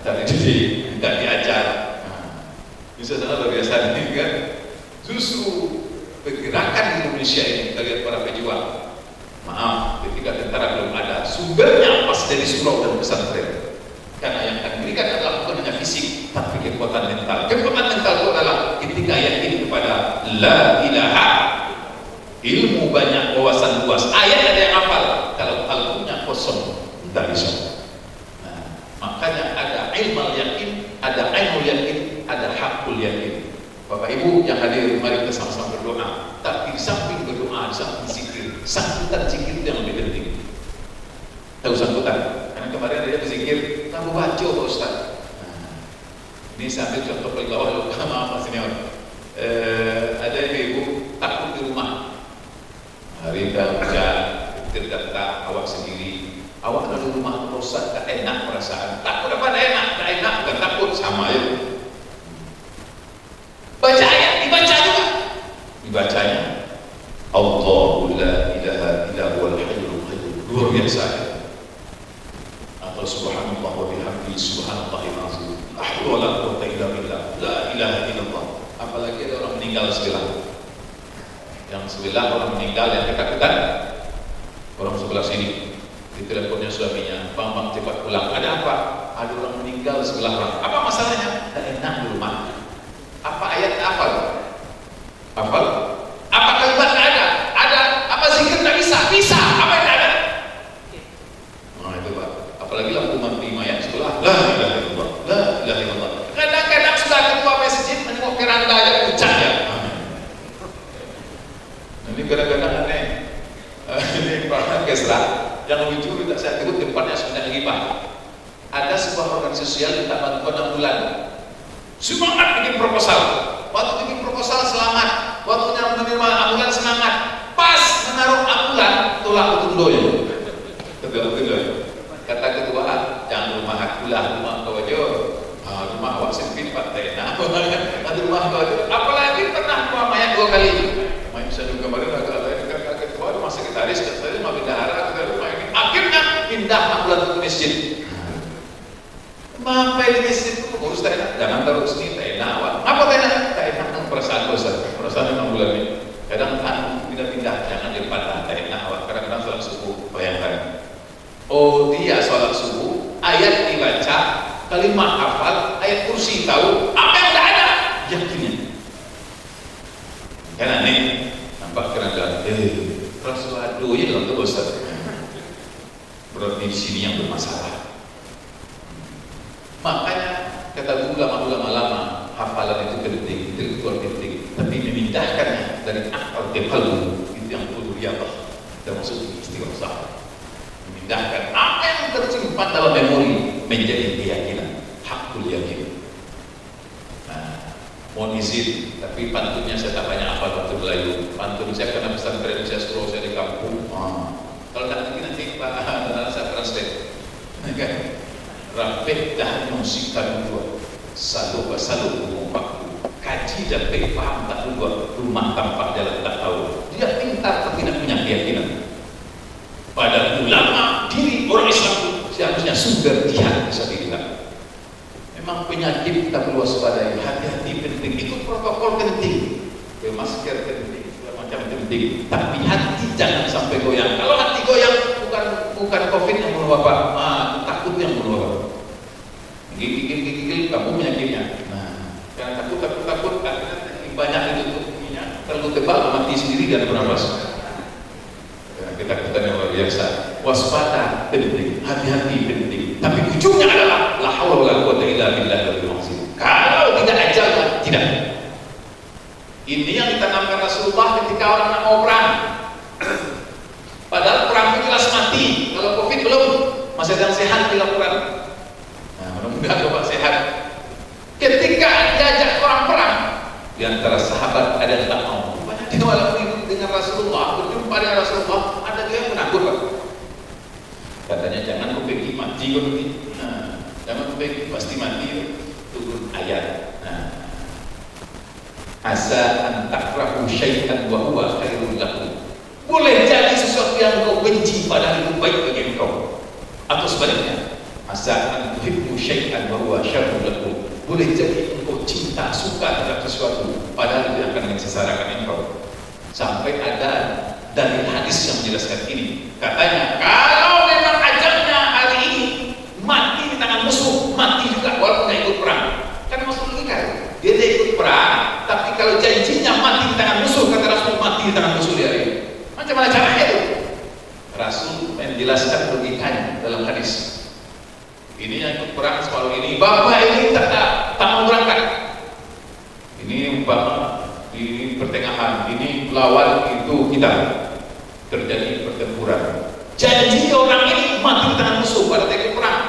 Tapi jadi tidak diajar. Bisa sangat luar biasa ini kan. Justru pergerakan di Indonesia ini kita lihat para pejuang. Maaf, ketika tentara belum ada, sumbernya pasti dari surau dan pesantren. Karena yang akan diberikan adalah bukan hanya fisik, tapi kekuatan mental. Kekuatan mental itu adalah ketika yakin kepada la ilaha, ilmu banyak, wawasan luas. Ayat ada yang hafal, kalau kalbunya kosong, tidak bisa. Makanya ada ilmu yakin, ada ainul yakin, ada hakul yakin. Bapak Ibu yang hadir, mari kita sama-sama berdoa. Tapi di samping berdoa, di samping zikir, sambutan zikir yang lebih penting. Tahu sambutan? Karena kemarin ada yang berzikir, kamu baca Pak Ustaz. Ini sambil contoh paling bawah, maaf Mas Senior. Ada ibu takut di rumah. Hari hujan, terdatang awak sendiri. Awak kalau di rumah rusak, tak enak perasaan. Takut apa enak? Tak enak, bukan takut, sama ya. Baca ayat, dibaca juga. Dibacanya Allahu la ilaha illa huwal hayyul qayyum. Luar biasa. Atau subhanallah wa bihamdihi subhanallahil azim. La haula wala quwwata illa billah. La ilaha illallah. Apalagi ada orang meninggal sebelah. Yang sebelah orang meninggal yang ketakutan. Orang sebelah sini. Di teleponnya suaminya, Bang cepat pulang. Ada apa? Ada orang meninggal sebelah orang. Apa masalahnya? Tak enak di rumah. Apa ayat hafal? Hafal? Apa kalimat tak ada? Ada. Apa zikir tak bisa? Bisa. Apa yang tak ada? Nah itu Pak. Apalagi lampu mati mayat sebelah. La ilaha illallah. La ilaha illallah. Kadang-kadang sudah ketua masjid menengok keranda aja pucat ya. Ini kadang-kadang aneh. Ini Pak Kesra. Yang lucu tidak saya ikut tempatnya sebenarnya lagi Pak. Ada sebuah organisasi sosial minta bantuan ambulan. Semangat bikin proposal. Waktu bikin proposal selamat. Waktunya menerima ambulan semangat. Pas menaruh ambulan tolak utundoy. Kata ketua, jangan rumah aku lah, rumah kau aja. Rumah awak sempit Pak Tena. Ada rumah kau aja. Apalagi pernah rumah mayat 2 kali. Mayat bisa juga kemarin agak ketua rumah sekretaris, saya rumah bendahara, rumah ini. Akhirnya pindah ambulan ke masjid. Sampai di masjid itu ngurus tak enak, jangan taruh sini tak enak awak. Apa tak enak? Tak enak dengan perasaan dosa. pasal memang bulan ini. Kadang pindah-pindah, jangan di depan lantai. Nah, kadang-kadang sholat subuh, bayangkan. Oh, dia sholat subuh, ayat dibaca, kalimat hafal, ayat kursi tahu, apa yang udah ada? Yakinnya. Kan aneh, nampak kadang-kadang, Rasulullah ya dalam Ustaz. Berarti di sini yang bermasalah. Makanya kata ulama-ulama lama, hafalan itu penting, intelektual penting, tapi memindahkannya dari akal ke qalbu itu yang perlu riyadhah, termasuk istighfar. Memindahkan apa yang tersimpan dalam memori menjadi keyakinan, hakul yakin. Nah, mohon izin, tapi pantunnya saya tak banyak hafal pantun Melayu. Pantun saya karena pesantren saya suruh saya di kampung. Kalau nanti saya translate. Rapet dah musikan dua, selalu mengumpat, kaji dan paham tak dua, rumah tampak jalan tak tahu. Dia pintar tapi tidak punya keyakinan. Pada ulama diri orang Islam seharusnya sumber jihad bisa dibilang. Memang penyakit kita perlu waspadai, hati-hati penting, itu protokol penting, masker penting, segala macam penting. Tapi hati jangan sampai goyang. Kalau hati goyang bukan COVID yang bunuh bapak, takut yang bunuh bapak. Gigil, kamu penyakitnya. Nah, jangan takut, banyak itu tubuhnya terlalu tebal, mati sendiri dan bernafas. Ketakutan yang luar biasa. Waspada penting, hati-hati penting. Tapi ujungnya adalah la haula wala quwwata illa billahil azim. Kalau tidak ajalnya, tidak. Ini yang ditanamkan Rasulullah ketika orang nak mau perang. Padahal perang itu jelas mati. Kalau COVID belum, masih ada yang sehat bila perang. Nah, mudah-mudahan Bapak sehat. Ketika diajak orang perang, di antara sahabat ada yang tak mau. Dia walaupun hidup dengan Rasulullah, berjumpa dengan Rasulullah, ada juga yang menakut, Pak. Katanya jangan kau pergi mati kau nanti. Nah, jangan kau pergi pasti mati. Turun ayat. Nah, asa an takrahu syai'an wa huwa khairul lakum. Boleh jadi sesuatu yang kau benci padahal itu baik bagi engkau. Atau sebaliknya, asa an tuhibbu syai'an wa huwa syarrul lakum. Boleh jadi engkau cinta, suka terhadap sesuatu padahal itu akan menyengsarakan engkau. Sampai ada dari hadis yang menjelaskan ini. Katanya, kalau memang ajalnya hari ini mati di tangan musuh, mati juga walaupun tidak ikut perang. Kan maksud logika, dia tidak ikut perang, tapi kalau janjinya mati di tangan musuh, kata Rasul mati di tangan musuh di hari ini. Macam mana caranya itu? Rasul menjelaskan logikanya dalam hadis. Ini yang ikut perang soal ini, bapak ini tak mau berangkat. Ini umpama di pertengahan, ini lawan itu kita terjadi pertempuran. Janji orang ini mati di tangan musuh pada ikut perang,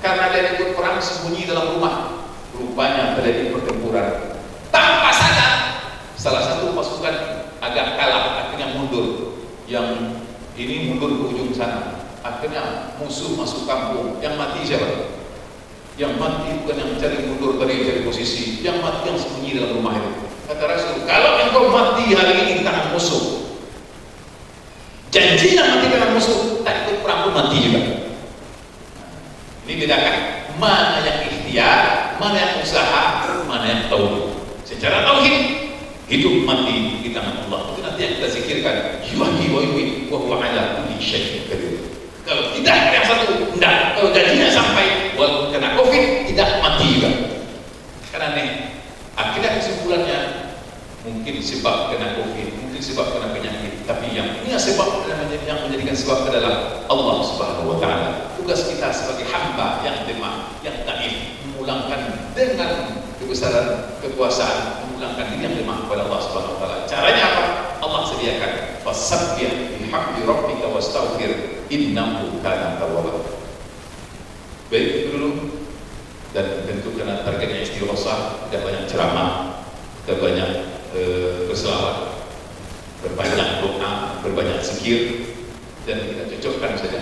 karena dia ikut perang sembunyi dalam rumah. Rupanya terjadi pertempuran. Tanpa sadar, salah satu pasukan agak kalah, akhirnya mundur. Yang ini mundur ke ujung sana. Akhirnya musuh masuk kampung. Yang mati siapa? Yang mati bukan yang mencari mundur dari posisi. Yang mati yang sembunyi dalam rumah itu. Kata Rasul, kalau engkau mati hari ini di tangan musuh, janjinya mati dengan musuh, tak ikut perang pun mati juga. Ini bedakan mana yang ikhtiar, mana yang usaha, mana yang tauhid. Secara tauhid, hidup mati di tangan Allah. Itu nanti yang kita zikirkan. Yuhyi wa yumiit wa huwa ala kulli syai'in qadir. Kalau tidak yang satu, enggak. Kalau janjinya sampai, walaupun kena COVID, tidak mati juga. Karena nih, akhirnya kesimpulannya mungkin sebab kena COVID, mungkin sebab kena penyakit, tapi yang punya sebab yang menjadikan sebab adalah Allah Subhanahu wa taala. Tugas kita sebagai hamba yang lemah, yang taif, memulangkan dengan kebesaran kekuasaan, memulangkan diri yang lemah kepada Allah Subhanahu wa taala. Caranya apa? Allah sediakan fasabbih bihamdi rabbika wastaghfir innahu kana tawwaba. Baik, itu dulu. Dan tentu karena targetnya istighosah, tidak banyak ceramah, tidak banyak berselawat, berbanyak doa, berbanyak zikir, dan kita cocokkan saja.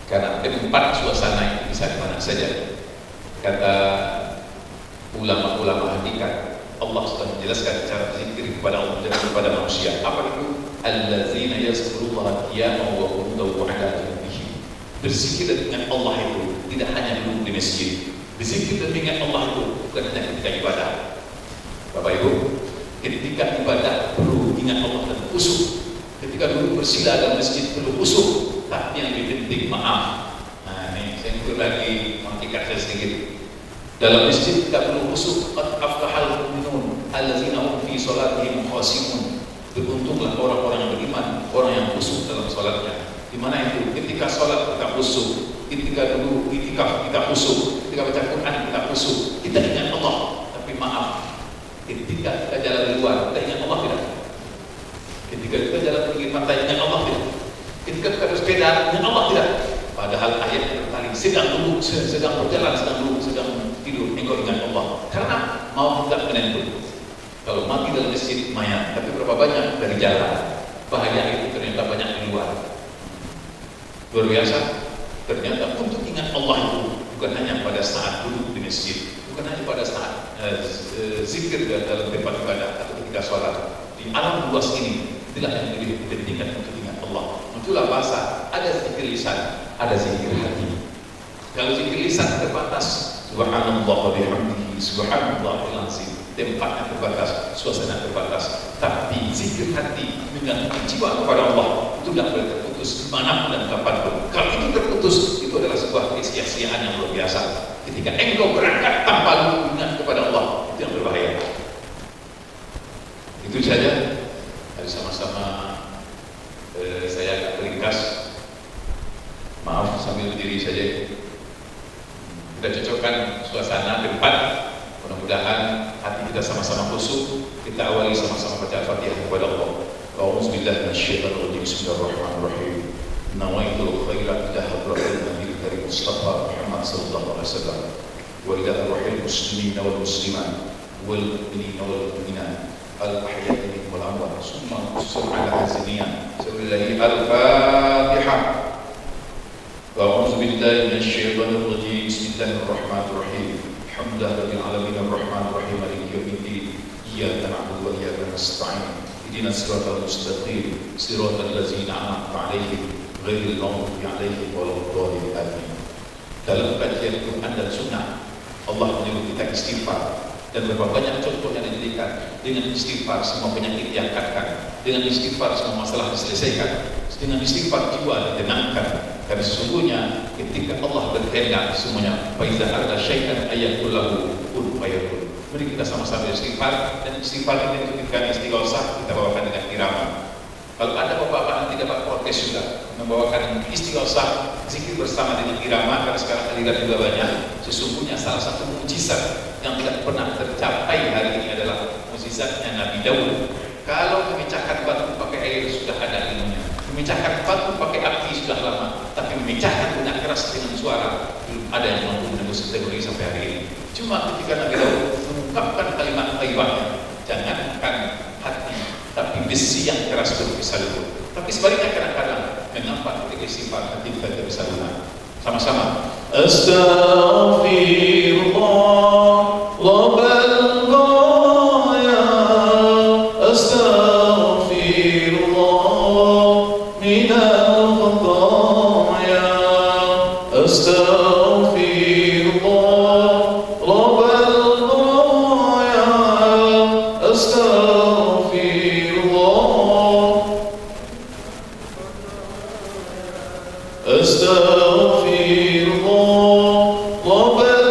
Karena keempat suasana itu bisa di mana saja. Kata ulama-ulama hakikat, Allah sudah menjelaskan cara zikir kepada Allah dan kepada manusia. Apa itu? Allazina yazkurullaha qiyaman wa qu'udan wa 'ala junubihim. Berzikir dengan Allah itu tidak hanya duduk di masjid. Berzikir dengan Allah itu bukan hanya ketika ibadah. Bapak Ibu, Ketika ibadah perlu ingat Allah dan khusyuk. Ketika dulu bersila dalam masjid perlu khusyuk. Tapi yang lebih penting maaf. Nah ini saya ukur lagi mengangkat saya sedikit. Dalam masjid tidak perlu khusyuk. Qad aflahal mu'minun allazina hum fi salatihim khashi'un. Beruntunglah orang-orang yang beriman, orang yang khusyuk dalam salatnya. Di mana itu? Ketika salat kita khusyuk, ketika dulu itikaf kita khusyuk, ketika baca Quran kita khusyuk, kita ingat Allah. Tapi maaf, ketika kita jalan di luar, kita ingat Allah tidak? Ketika kita jalan di pinggir pantai, ingat Allah tidak? Ketika kita bersepeda, ingat Allah tidak? Padahal ayat yang berkali, sedang duduk, sedang berjalan, sedang duduk, sedang tidur, engkau ingat Allah. Karena mau tidak menentu. Kalau mati dalam masjid mayat, tapi berapa banyak dari jalan? Bahaya itu ternyata banyak di luar. Luar biasa. Ternyata untuk ingat Allah itu bukan hanya pada saat duduk di masjid, bukan hanya pada saat zikir dalam tempat ibadah atau ketika sholat. Di alam luas ini, itulah yang lebih dipentingkan untuk ingat Allah. Muncullah bahasa, ada zikir lisan, ada zikir hati. Kalau zikir lisan terbatas, subhanallah wa bihamdihi, subhanallahil azim. Tempatnya terbatas, suasana terbatas. Tapi zikir hati dengan jiwa kepada Allah itu tidak boleh terputus dimanapun dan kapanpun. Kalau itu terputus, itu adalah sebuah kesia-siaan yang luar biasa. Ketika engkau berangkat tanpa hubungan kepada Allah, itu yang berbahaya. Itu saja. Mari sama-sama saya ringkas. Maaf sambil berdiri saja. Kita cocokkan suasana depan. Mudah-mudahan hati kita sama-sama khusyuk. Kita awali sama-sama baca Al-Fatihah kepada Allah. A'udzubillahi minasyaitonir rajim. Bismillahirrahmanirrahim. Nawaitul khairat ila hadratil nabiyil karim Mustafa Muhammad sallallahu alaihi wasallam wa ila ruhil muslimin wal muslimat wal mu'minin wal mu'minat al-ahya'i wal amwat summa khususan ala haziniyan. Al-Fatihah. A'udzubillahi minasyaitonir rajim. Bismillahirrahmanirrahim. Alhamdulillah rabbil alamin arrahmanir rahim maliki yaumiddin iyyaka na'budu wa iyyaka nasta'in ihdinas siratal mustaqim siratal ladzina an'amta 'alaihim ghairil maghdubi 'alaihim waladdallin amin. Dalam kajian Quran dan Sunnah Allah menyuruh kita istighfar dan berapa banyak contoh yang dijadikan. Dengan istighfar semua penyakit diangkatkan, dengan istighfar semua masalah diselesaikan, dengan istighfar jiwa ditenangkan. Karena sesungguhnya ketika Allah berkehendak semuanya faiza arada syai'an ayatul lahu kun fayakun. Mari kita sama-sama istighfar, dan istighfar ini ketika istighatsah kita bawakan dengan irama. Kalau ada bapak-bapak nanti dapat protes juga membawakan istighatsah zikir bersama dengan irama, karena sekarang aliran juga banyak. Sesungguhnya salah satu mukjizat yang tidak pernah tercapai hari ini adalah mukjizatnya Nabi Daud. Kalau memecahkan batu pakai air sudah ada ilmunya. Memecahkan batu pakai api sudah lama, tapi memecahkan benda keras dengan suara belum ada yang mampu menembus kategori sampai hari ini. Cuma ketika Nabi Daud mengungkapkan kalimat thayyibahnya, jangankan hati, tapi besi yang keras pun bisa luruh. Tapi sebaliknya kadang-kadang mengapa ketika istighfar hati kita tidak bisa lunak. Sama-sama. Astaghfirullah rabbal ghaya, astaghfirullah minal khataya, astaghfirullah rabbal ghaya, astaghfirullah, astaghfirullah rabbal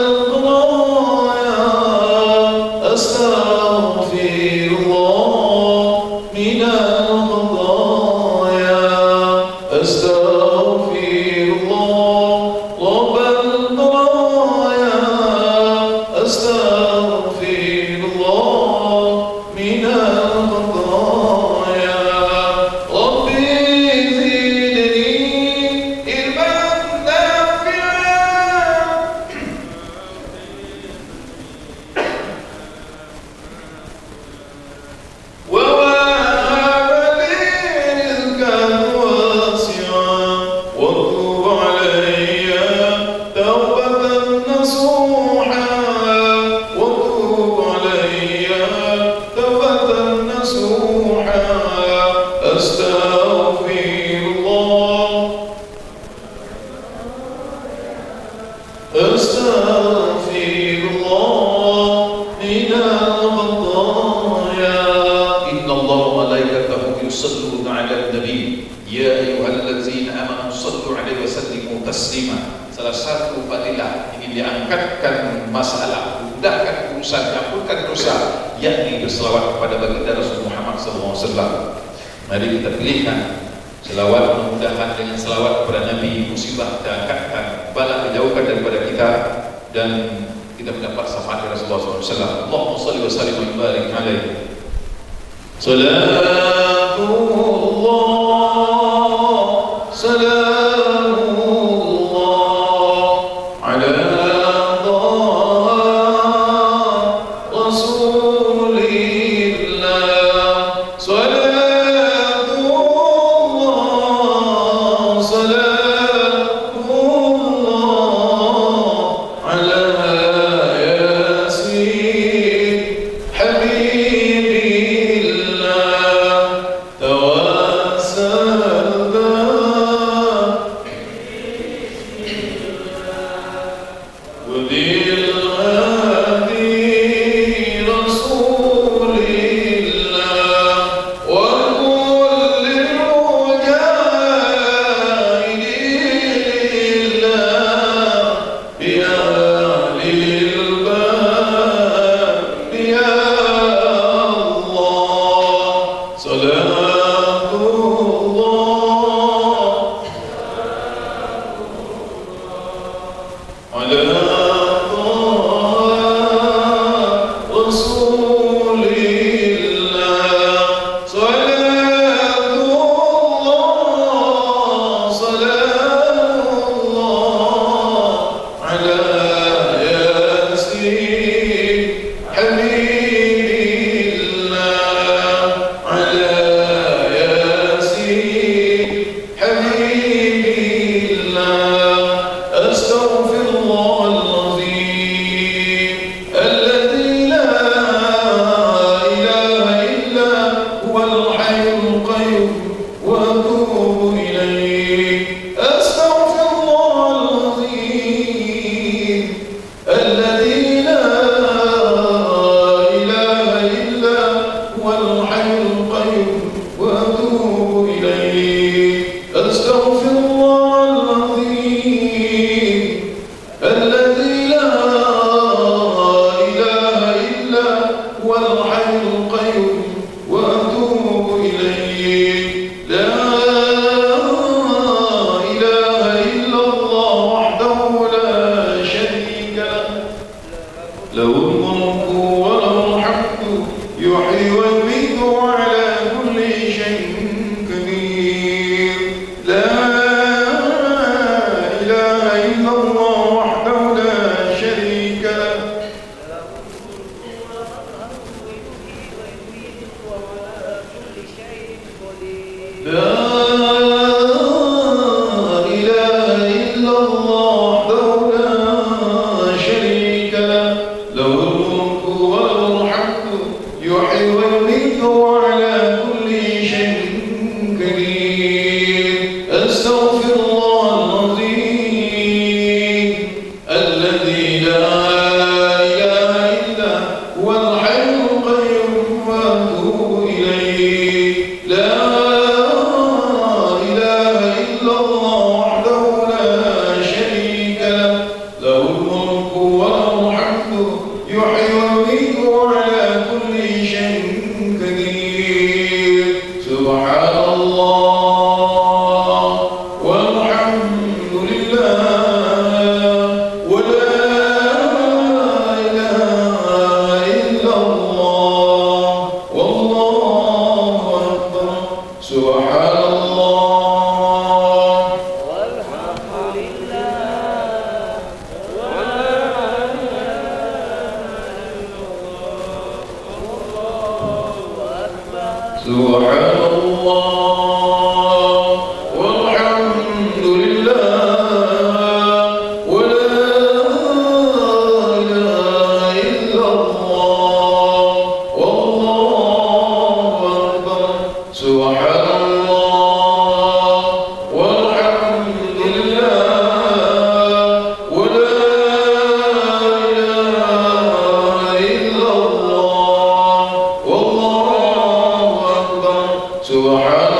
mudahkan masalah, mudahkan urusan, ampunkan dosa, yakni berselawat kepada baginda Rasul Muhammad SAW. Mari kita pilihkan selawat, mudah-mudahan dengan selawat kepada Nabi musibah kita angkatkan, bala dijauhkan daripada kita, dan kita mendapat syafaat Rasulullah SAW. Allahumma salli wa sallim wa barik alaihi. Salatullah, salamullah ala Rasulillah. Salatullah, salamullah ala Yasin Habibillah. Tawassalna وبالهادي رسول الله وكل المجاهدين لله بأهل الباب يا الله. صلاة الله على رسول الله. صلاة الله، صلاة الله على ياسين حبيب الله، على ياسين حبيب الله. أستغفر الله العظيم الذي لا إله إلا هو الحي القيوم وأتوب إليه. أستغفر الله العظيم الذي لا إله إلا هو الحي القيوم وأتوب إليه. أستغفر الله العظيم الذي لا إله إلا هو الحي القيوم وأتوب إليه. لا إله إلا الله وحده لا شريك له، له الملك وله الحمد يحيي ويميت وعلى كل شيء قدير. لا إله إلا الله وحده لا شريك له، لا إله إلا الله وحده لا شريك له، له الملك وله الحمد يحيي ويميت وعلى كل شيء قدير. أستغفر الله العظيم الذي لا إله إلا هو الحي القيوم وأتوب إليه. لا إله إلا الله وحده لا شريك له، له الملك وله الحمد يحيي ويميت وعلى كل شيء قدير. سبحان الله والحمد لله ولا إله إلا الله والله أكبر. سبحان الله والحمد لله ولا سبحان الله والحمد لله ولا إله إلا الله والله أكبر. سبحان الله والحمد لله ولا إله إلا الله والله أكبر. سبحان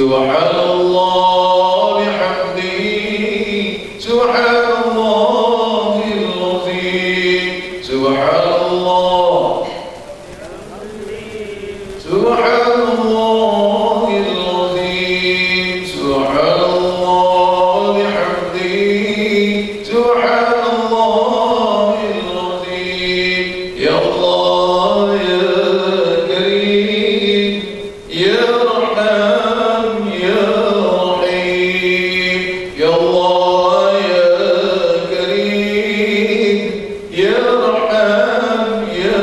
Subhanallah bihamdihi, Subhanallahil azim, Subhanallah, Subhanallahil azim, Subhanallah bihamdihi, Subhanallahil azim. Ya Allah ya Karim, ya Rahman ya Rahim, ya Allah ya Karim, ya Rahman ya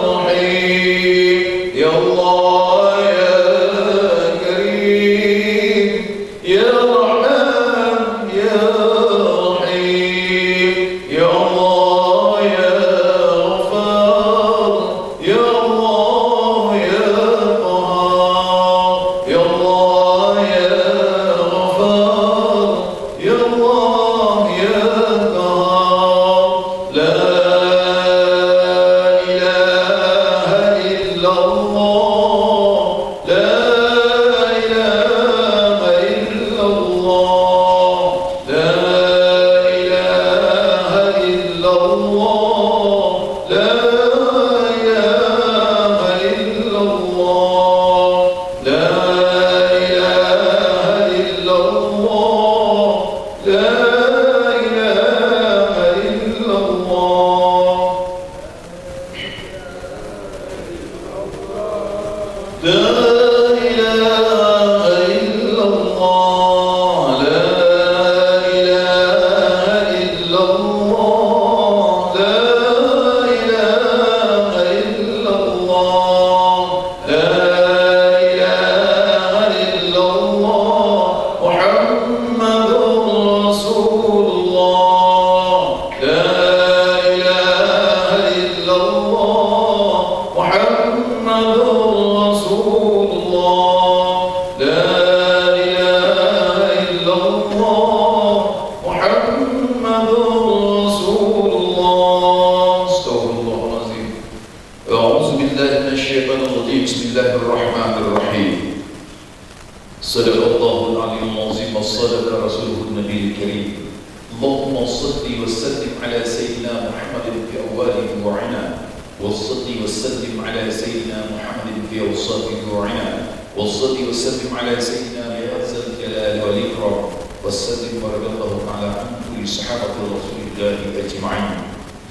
Rahim, ya Allah ya Karim, ya Rahman ya Rahim, ya Allah ya Ghaffar, ya Allah ya Qahhar, ya Allah ya Ghaffar, ya Allah ya Qahhar. La ilaha illallah, la ilaha illallah, la ilaha illallah, la ilaha illallah, la ilaha illallah, la ilaha illallah. La ilaha illallah, la ilaha illallah, la ilaha illallah, la ilaha illallah, Muhammadur Rasulullah, la ilaha illallah, Muhammadur Rasulullah, la ilaha illallah, Muhammadur Rasulullah. Astaghfirullahalazim. A'udzu billahi minasyaitonir rajim. Bismillahirrahmanirrahim. Sadaqallahul aliyyul azim wa sadaqa rasuluhun nabiyil karim. Allahumma shalli wa sallim ala sayyidina Muhammadin fi awwalihi wa 'ana. وصلي وسلم على سيدنا محمد في أوصافه وعناه، وصلي وسلم على سيدنا يا ذا الجلال والإكرام، وسلم ورضي الله تعالى عن كل صحابة رسول الله أجمعين.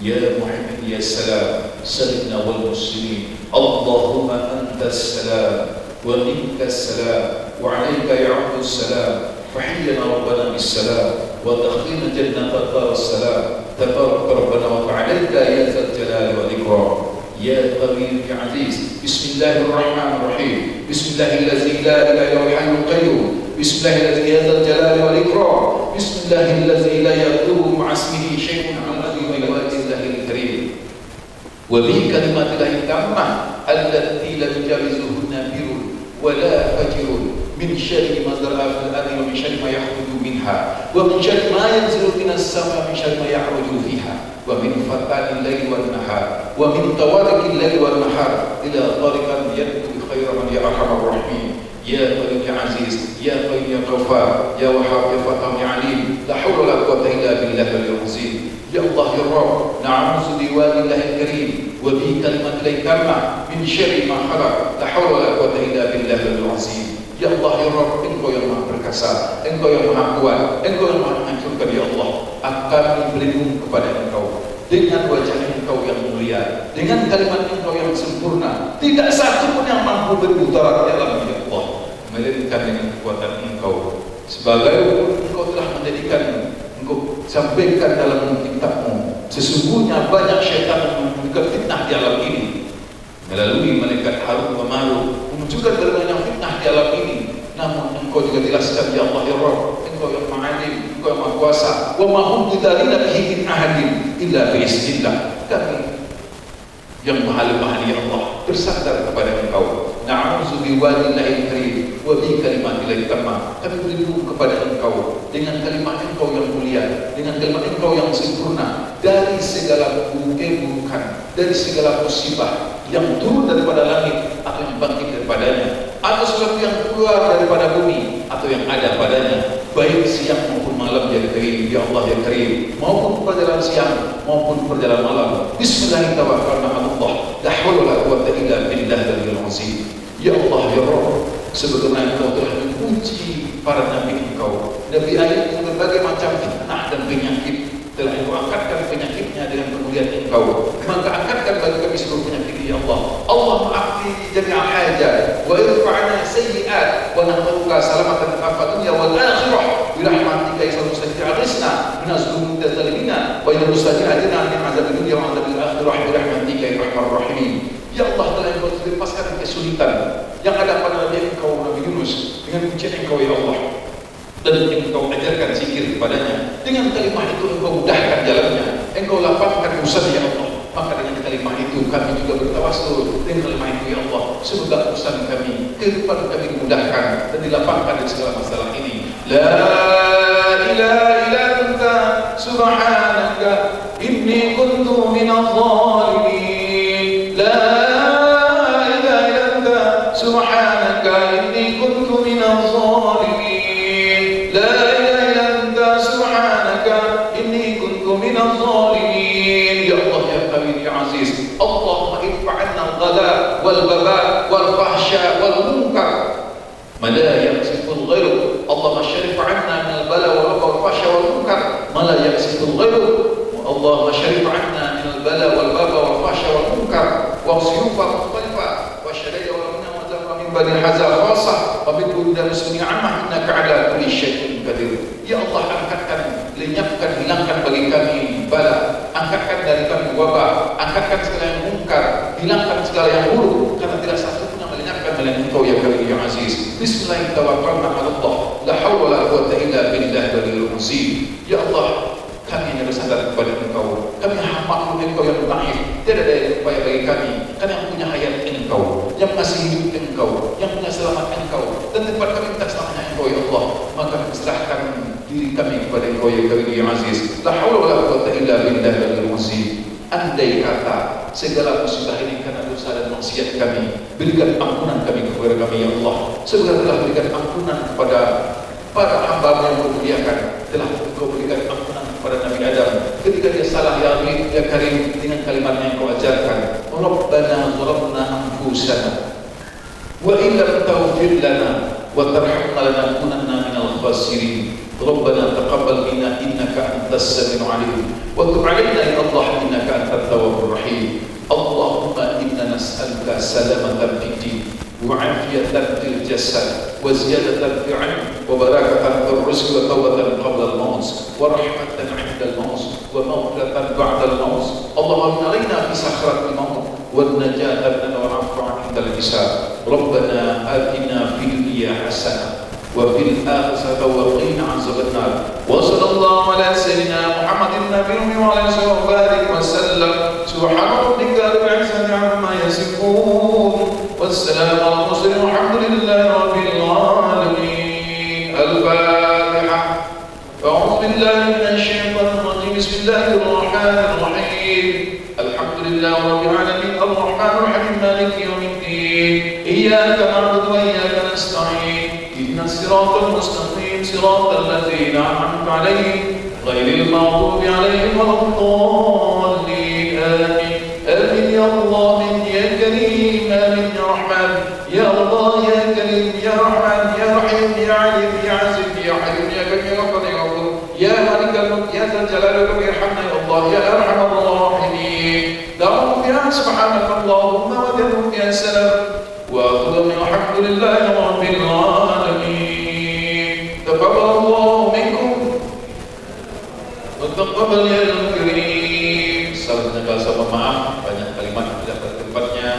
يا محمد يا سلام، سلمنا والمسلمين، اللهم أنت السلام ومنك السلام وعليك يعود السلام، فحينا ربنا بالسلام وادخلنا جنة دار السلام. تبارك ربنا وتعالى يا ذا الجلال والإكرام، يا قوي يا عزيز. بسم الله الرحمن الرحيم، بسم الله الذي لا إله إلا هو الحي القيوم، بسم الله الذي يا ذا الجلال والإكرام، بسم الله الذي لا يضر مع اسمه شيء على الأرض وبوجه الله الكريم، وبكلمات الله التامة التي لا يجاوزهن بر ولا فجر، من شر ما ذرأ في الأرض ومن شر ما يخرج منها ومن شر ما ينزل من السماء ومن شر ما يعرج فيها ومن فتان الليل والنهار ومن طوارق الليل والنهار إلى طارق يكتب خير من يا أرحم الراحمين. يا قوي يا عزيز، يا قوي يا غفار، يا وهاب يا فتام يا عليم، لا حول ولا قوة إلا بالله العظيم. يا الله يا رب، نعوذ بوالي الله الكريم وبكلمة الله التامة من شر ما خلق، لا حول ولا قوة إلا بالله العظيم. Ya Allah ya Rabb, Engkau yang maha perkasa, Engkau yang maha kuat, Engkau yang maha menghancurkan. Ya Allah, kami berlindung kepada Engkau dengan wajah Engkau yang mulia, dengan kalimat Engkau yang sempurna. Tidak satu pun yang mampu berputaran di dalam, ya Allah, melainkan dengan kekuatan Engkau. Sebagai Engkau telah menjadikan, Engkau sampaikan dalam kitab-Mu, sesungguhnya banyak syaitan yang membuat fitnah di alam ini melalui malaikat Harut wa Marut, menunjukkan berbagai fitnah di alam ini. Namun Engkau juga jelaskan, ya Allah ya Rabb, Engkau yang maha alim, Engkau yang maha kuasa. Wa ma hum bidzalina bihi min ahadin illa bi iznillah. Kami yang maha lemah ya Allah bersandar kepada Engkau. Na'udzu biwajhillahil karim wa bi kalimatillahi tamma. Kami berlindung kepada Engkau dengan kalimat Engkau yang mulia, dengan kalimat Engkau yang sempurna, dari segala keburukan, dari segala musibah yang turun daripada langit atau yang bangkit daripadanya, atau sesuatu yang keluar daripada bumi atau yang ada padanya, baik siang maupun malam ya Karim, ya Allah ya Karim, maupun perjalanan siang maupun perjalanan malam. Bismillahirrahmanirrahim. La haula wala quwwata illa billahil azim. Ya Allah ya Rabb, sebagaimana Engkau telah menguji para nabi Engkau, Nabi Ayub berbagai macam fitnah dan penyakit, telah Engkau angkatkan penyakitnya dengan kemuliaan Engkau, maka angkatkan bagi kami seluruh penyakit ya Allah. Allah ma'afi jami'al hajat wa irfa'na sayyi'at wa nahmaduka salamatan fid dunya wal akhirah bi rahmatika ya mustaqim a'risna min az-zulmi tazalimina wa ya mustaqim ajina min azab dunya wa azab al-akhirah bi rahmatika ya arhamar rahimin. Ya Allah, telah Engkau lepaskan kesulitan yang ada pada Nabi Engkau Nabi Yunus dengan ujian Engkau ya Allah, dan Engkau ajarkan zikir kepadanya. Dengan kalimah itu Engkau mudahkan jalannya, Engkau lapangkan urusan ya Allah. Maka dengan kalimah itu kami juga bertawassul dengan kalimah itu ya Allah, semoga urusan kami, kehidupan kami dimudahkan dan dilapangkan dari segala masalah ini. La ilaha illa anta subhanaka inni kuntu minadh dhalimin. La ilaha illa anta subhanaka inni kuntu minadh dhalimin. La ilaha illa anta subhanaka inni kuntu minadh dhalimin. Ya Allah ya Qawi ya Aziz, Allahumma irfa' 'anna al-ghala wal baba wal fahsya wal munkar ma la yaksiful ghairu. Allahumma sharif 'anna min al-bala wal fahsya wal munkar ma la yaksiful ghairu. Allahumma sharif 'anna min al-bala wal baba wal fahsya wal munkar wa suyufa mukhtalifa wa syadaya wa minna wa tamma min bani hazal khassa wa bi kulli muslimin 'amma innaka 'ala kulli syai'in qadir. Ya Allah, angkatkan, lenyapkan, hilangkan bagi kami bala, angkatkan dari kami wabah, angkatkan segala yang mungkar, hilangkan segala yang buruk, karena tidak satu pun yang melenyapkan melainkan Engkau ya Karim ya Aziz. Bismillahirrahmanirrahim. Tawakkalna 'ala Allah, la haula wala quwwata illa billahil azim. Ya Allah, kami hanya bersandar kepada Engkau. Kami makhluk Engkau yang dhaif, tidak ada yang upaya bagi kami. Karena yang punya hayat Engkau, yang mengasih hidup Engkau, yang punya selamat Engkau, dan tempat kami minta selamatnya Engkau ya Allah. Maka kami serahkan diri kami kepada Engkau ya Karim ya Aziz. La haula wala quwwata illa billahil azim. Andai kata segala musibah ini karena dosa dan maksiat kami, berikan ampunan kami kepada kami ya Allah. Segala telah berikan ampunan kepada para hamba yang memuliakan, telah Engkau berikan ampunan kepada Nabi Adam ketika dia salah ya Amin ya Karim dengan kalimat yang Kau ajarkan. Rabbana zalamna anfusana wa in lam taghfir lana wa tarhamna lanakunanna minal khasirin. Rabbana taqabbal minna innaka antas samiul alim wa tub 'alaina ya Allah innaka antat tawwabur rahim. Allahumma inna nas'aluka salamatan fid din wa 'afiyatan fil jasad wa ziyadatan fil 'ilm wa barakatan fil rizq wa tawbatan qabla al-maut wa rahmatan 'inda al-maut wa maghfiratan ba'da al-maut. Allahumma alaina fi sakratil maut wa najatan lana wa 'afwan 'inda al-hisab. Rabbana atina fid dunya hasanah وفي الآخرة وقنا عذاب النار. وصلى الله على سيدنا محمد النبي وعلى آله وبارك وسلم. سبحان ربك رب العزة عما يصفون والسلام على المرسلين والحمد لله رب العالمين. الفاتحة. أعوذ بالله من الشيطان الرجيم. بسم الله الرحمن الرحيم. الحمد لله رب العالمين الرحمن الرحيم مالك يوم الدين. إياك نعبد وإياك نستعين. إن الصراط المستقيم صراط الذين أنعمت عليهم غير المغضوب عليهم ولا الضالين. آمين آمين يا الله يا كريم. آمين يا رحمن يا الله يا كريم يا رحمن يا رحيم يا عليم يا عزيز يا حليم يا كريم يا غفور يا غفور يا مالك الملك يا ذا الجلال والإكرام ارحمنا يا الله يا أرحم الراحمين. دعوهم يا سبحانك اللهم ودعوهم يا سلام وأخذهم الحمد لله رب العالمين. تقبل الله منكم وتقبل يا الكريم. Salam menjaga sama maaf, banyak kalimat yang tidak pada tempatnya,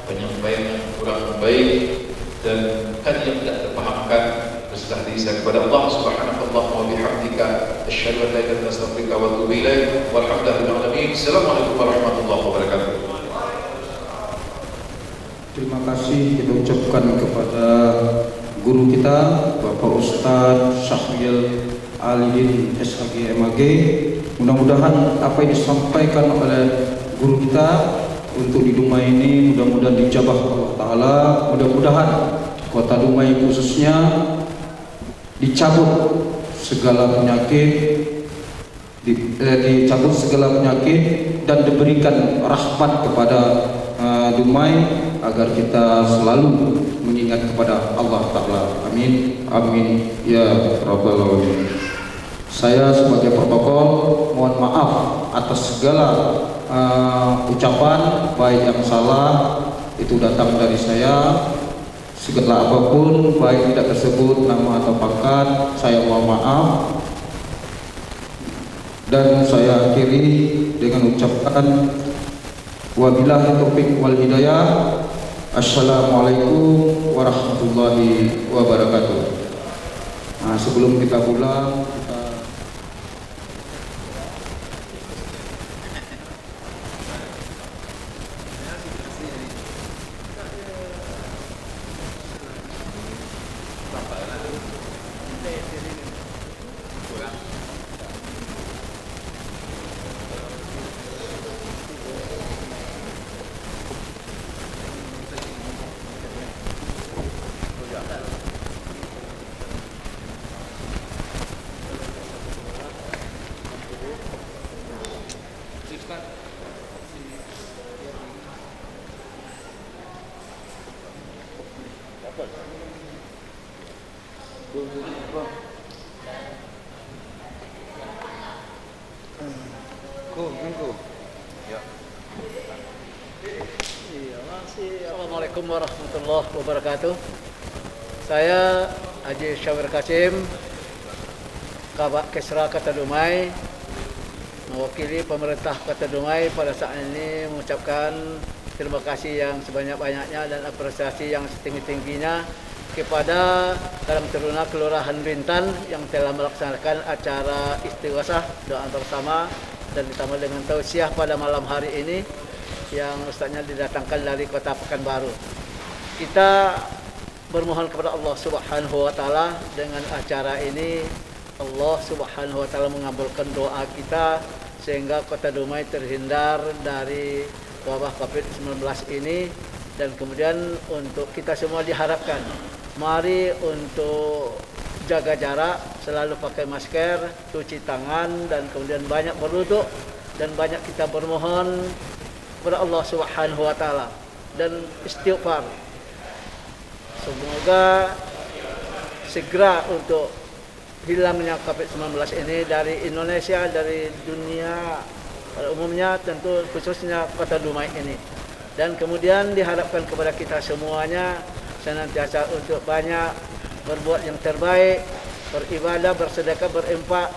penyampaian yang kurang baik, dan kaji yang tidak terpahamkan. Berserah diri saya kepada Allah Subhanahu wa bihamdika, asyhadu an la ilaha illa anta astaghfiruka wa atubu ilaik. Walhamdulillahil alamin. Assalamualaikum warahmatullahi wabarakatuh. Terima kasih kita ucapkan kepada guru kita Bapak Ustadz Syahril Alidin SAG MAG. Mudah-mudahan apa yang disampaikan oleh guru kita untuk di rumah ini mudah-mudahan dijabah Allah Ta'ala. Mudah-mudahan Kota Dumai khususnya dicabut segala penyakit, dan diberikan rahmat kepada Dumai agar kita selalu mengingat kepada Allah Ta'ala. Amin, amin ya rabbal alamin. Saya sebagai protokol mohon maaf atas segala ucapan baik yang salah itu datang dari saya. Segala apapun baik tidak tersebut nama atau pangkat, saya mohon maaf. Dan saya akhiri dengan ucapan wabillahi taufiq wal hidayah. Assalamualaikum warahmatullahi wabarakatuh. Nah, sebelum kita pulang, Assalamualaikum warahmatullahi wabarakatuh. Saya Haji Syawir Kasim, Kabak Kesra Kota Dumai, mewakili pemerintah Kota Dumai pada saat ini mengucapkan terima kasih yang sebanyak-banyaknya dan apresiasi yang setinggi-tingginya kepada Karang Taruna Kelurahan Bintan yang telah melaksanakan acara istighosah doa bersama dan ditambah dengan tausiah pada malam hari ini yang ustaznya didatangkan dari Kota Pekanbaru. Kita bermohon kepada Allah Subhanahu wa taala dengan acara ini Allah Subhanahu wa taala mengabulkan doa kita sehingga Kota Dumai terhindar dari wabah Covid-19 ini, dan kemudian untuk kita semua diharapkan mari untuk jaga jarak, selalu pakai masker, cuci tangan, dan kemudian banyak berwudu dan banyak kita bermohon kepada Allah Subhanahu wa taala dan istighfar. Semoga segera untuk hilangnya Covid-19 ini dari Indonesia, dari dunia pada umumnya, tentu khususnya Kota Dumai ini. Dan kemudian diharapkan kepada kita semuanya senantiasa untuk banyak berbuat yang terbaik, beribadah, bersedekah, berinfak,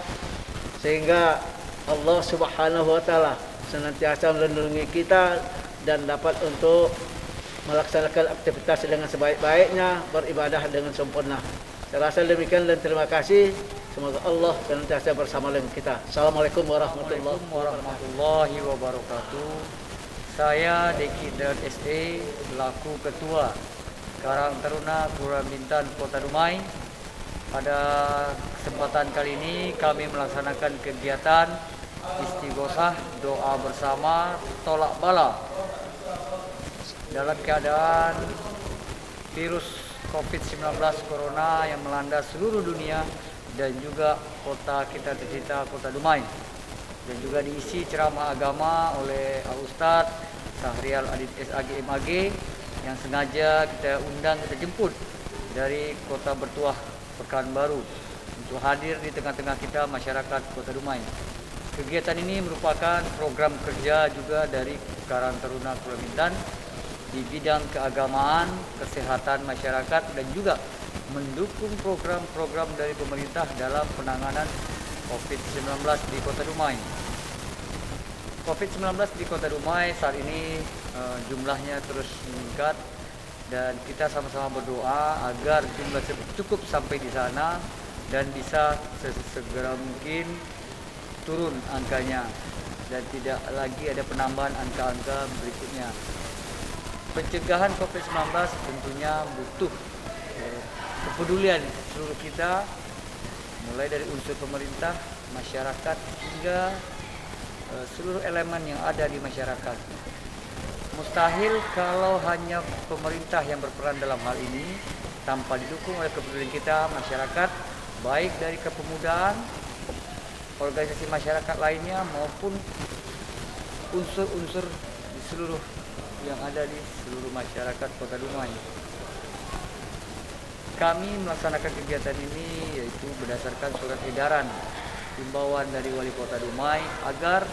sehingga Allah Subhanahu wa taala senantiasa melindungi kita dan dapat untuk melaksanakan aktivitas dengan sebaik-baiknya, beribadah dengan sempurna. Saya rasa demikian dan terima kasih. Semoga Allah senantiasa bersama dengan kita. Assalamualaikum warahmatullahi wabarakatuh. Saya Deki Daud SE selaku Ketua Karang Taruna Kelurahan Bintan Kota Dumai. Pada kesempatan kali ini kami melaksanakan kegiatan istighosah doa bersama tolak bala dalam keadaan virus Covid-19 Corona yang melanda seluruh dunia dan juga kota kita tercinta Kota Dumai, dan juga diisi ceramah agama oleh Al-Ustadz Sahrial Adit SAG MAG yang sengaja kita undang, kita jemput dari kota bertuah Pekanbaru untuk hadir di tengah-tengah kita masyarakat Kota Dumai. Kegiatan ini merupakan program kerja juga dari Karang Taruna Kelurahan Bintan di bidang keagamaan, kesehatan masyarakat, dan juga mendukung program-program dari pemerintah dalam penanganan Covid-19 di Kota Dumai. Covid-19 di Kota Dumai saat ini jumlahnya terus meningkat, dan kita sama-sama berdoa agar jumlah cukup sampai di sana dan bisa sesegera mungkin turun angkanya dan tidak lagi ada penambahan angka-angka berikutnya. Pencegahan Covid-19 tentunya butuh kepedulian seluruh kita, mulai dari unsur pemerintah, masyarakat, hingga seluruh elemen yang ada di masyarakat. Mustahil kalau hanya pemerintah yang berperan dalam hal ini, tanpa didukung oleh kepedulian kita, masyarakat, baik dari kepemudaan, organisasi masyarakat lainnya maupun unsur-unsur di seluruh yang ada di seluruh masyarakat Kota Dumai. Kami melaksanakan kegiatan ini yaitu berdasarkan surat edaran himbauan dari Wali Kota Dumai agar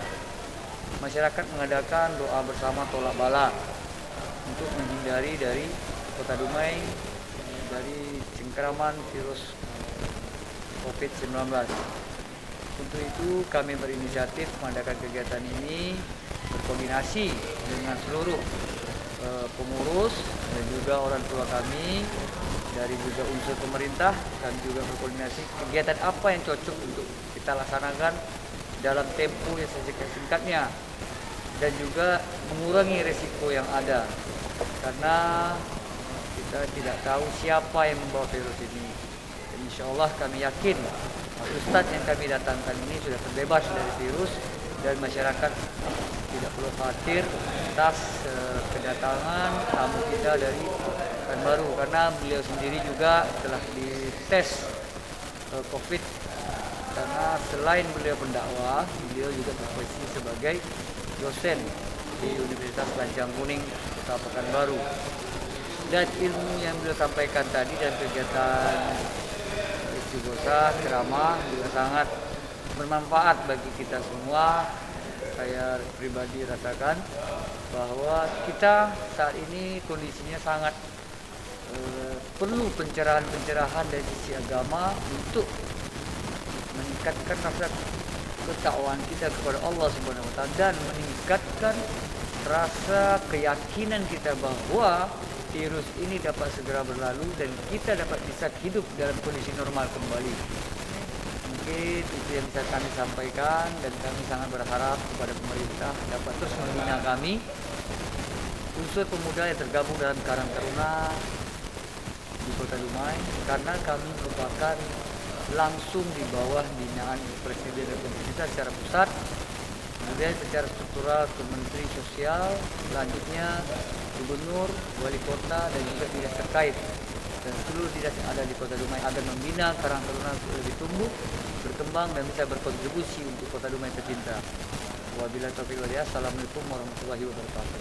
masyarakat mengadakan doa bersama tolak bala untuk menghindari dari Kota Dumai dari cengkeraman virus COVID-19. Untuk itu kami berinisiatif mengadakan kegiatan ini berkoordinasi dengan seluruh pengurus dan juga orang tua kami dari juga unsur pemerintah, dan juga berkoordinasi kegiatan apa yang cocok untuk kita laksanakan dalam tempo yang sesingkat-singkatnya dan juga mengurangi resiko yang ada karena kita tidak tahu siapa yang membawa virus ini. Dan insya Allah kami yakin Ustadz yang kami datangkan ini sudah terbebas dari virus dan masyarakat tidak perlu khawatir atas kedatangan tamu kita dari Pekanbaru karena beliau sendiri juga telah dites COVID karena selain beliau pendakwah, beliau juga berprofesi sebagai dosen di Universitas Lancang Kuning Kota Pekanbaru. Dan ilmu yang beliau sampaikan tadi dan kegiatan istighosah, ceramah juga sangat bermanfaat bagi kita semua. Saya pribadi rasakan bahwa kita saat ini kondisinya sangat perlu pencerahan-pencerahan dari sisi agama untuk meningkatkan rasa ketakwaan kita kepada Allah Subhanahu wa taala dan meningkatkan rasa keyakinan kita bahwa virus ini dapat segera berlalu dan kita dapat bisa hidup dalam kondisi normal kembali. Mungkin itu yang bisa kami sampaikan dan kami sangat berharap kepada pemerintah dapat terus membina kami unsur pemuda yang tergabung dalam Karang Taruna di Kota Dumai karena kami merupakan langsung di bawah binaan Presiden dan pemerintah secara pusat, kemudian secara struktural ke Menteri Sosial, selanjutnya Gubernur, Wali Kota dan juga dinas terkait dan seluruh dinas yang ada di Kota Dumai agar membina Karang Taruna lebih tumbuh, berkembang dan bisa berkontribusi untuk Kota Dumai tercinta. Wabillahi taufiq wal hidayah. Assalamualaikum warahmatullahi wabarakatuh.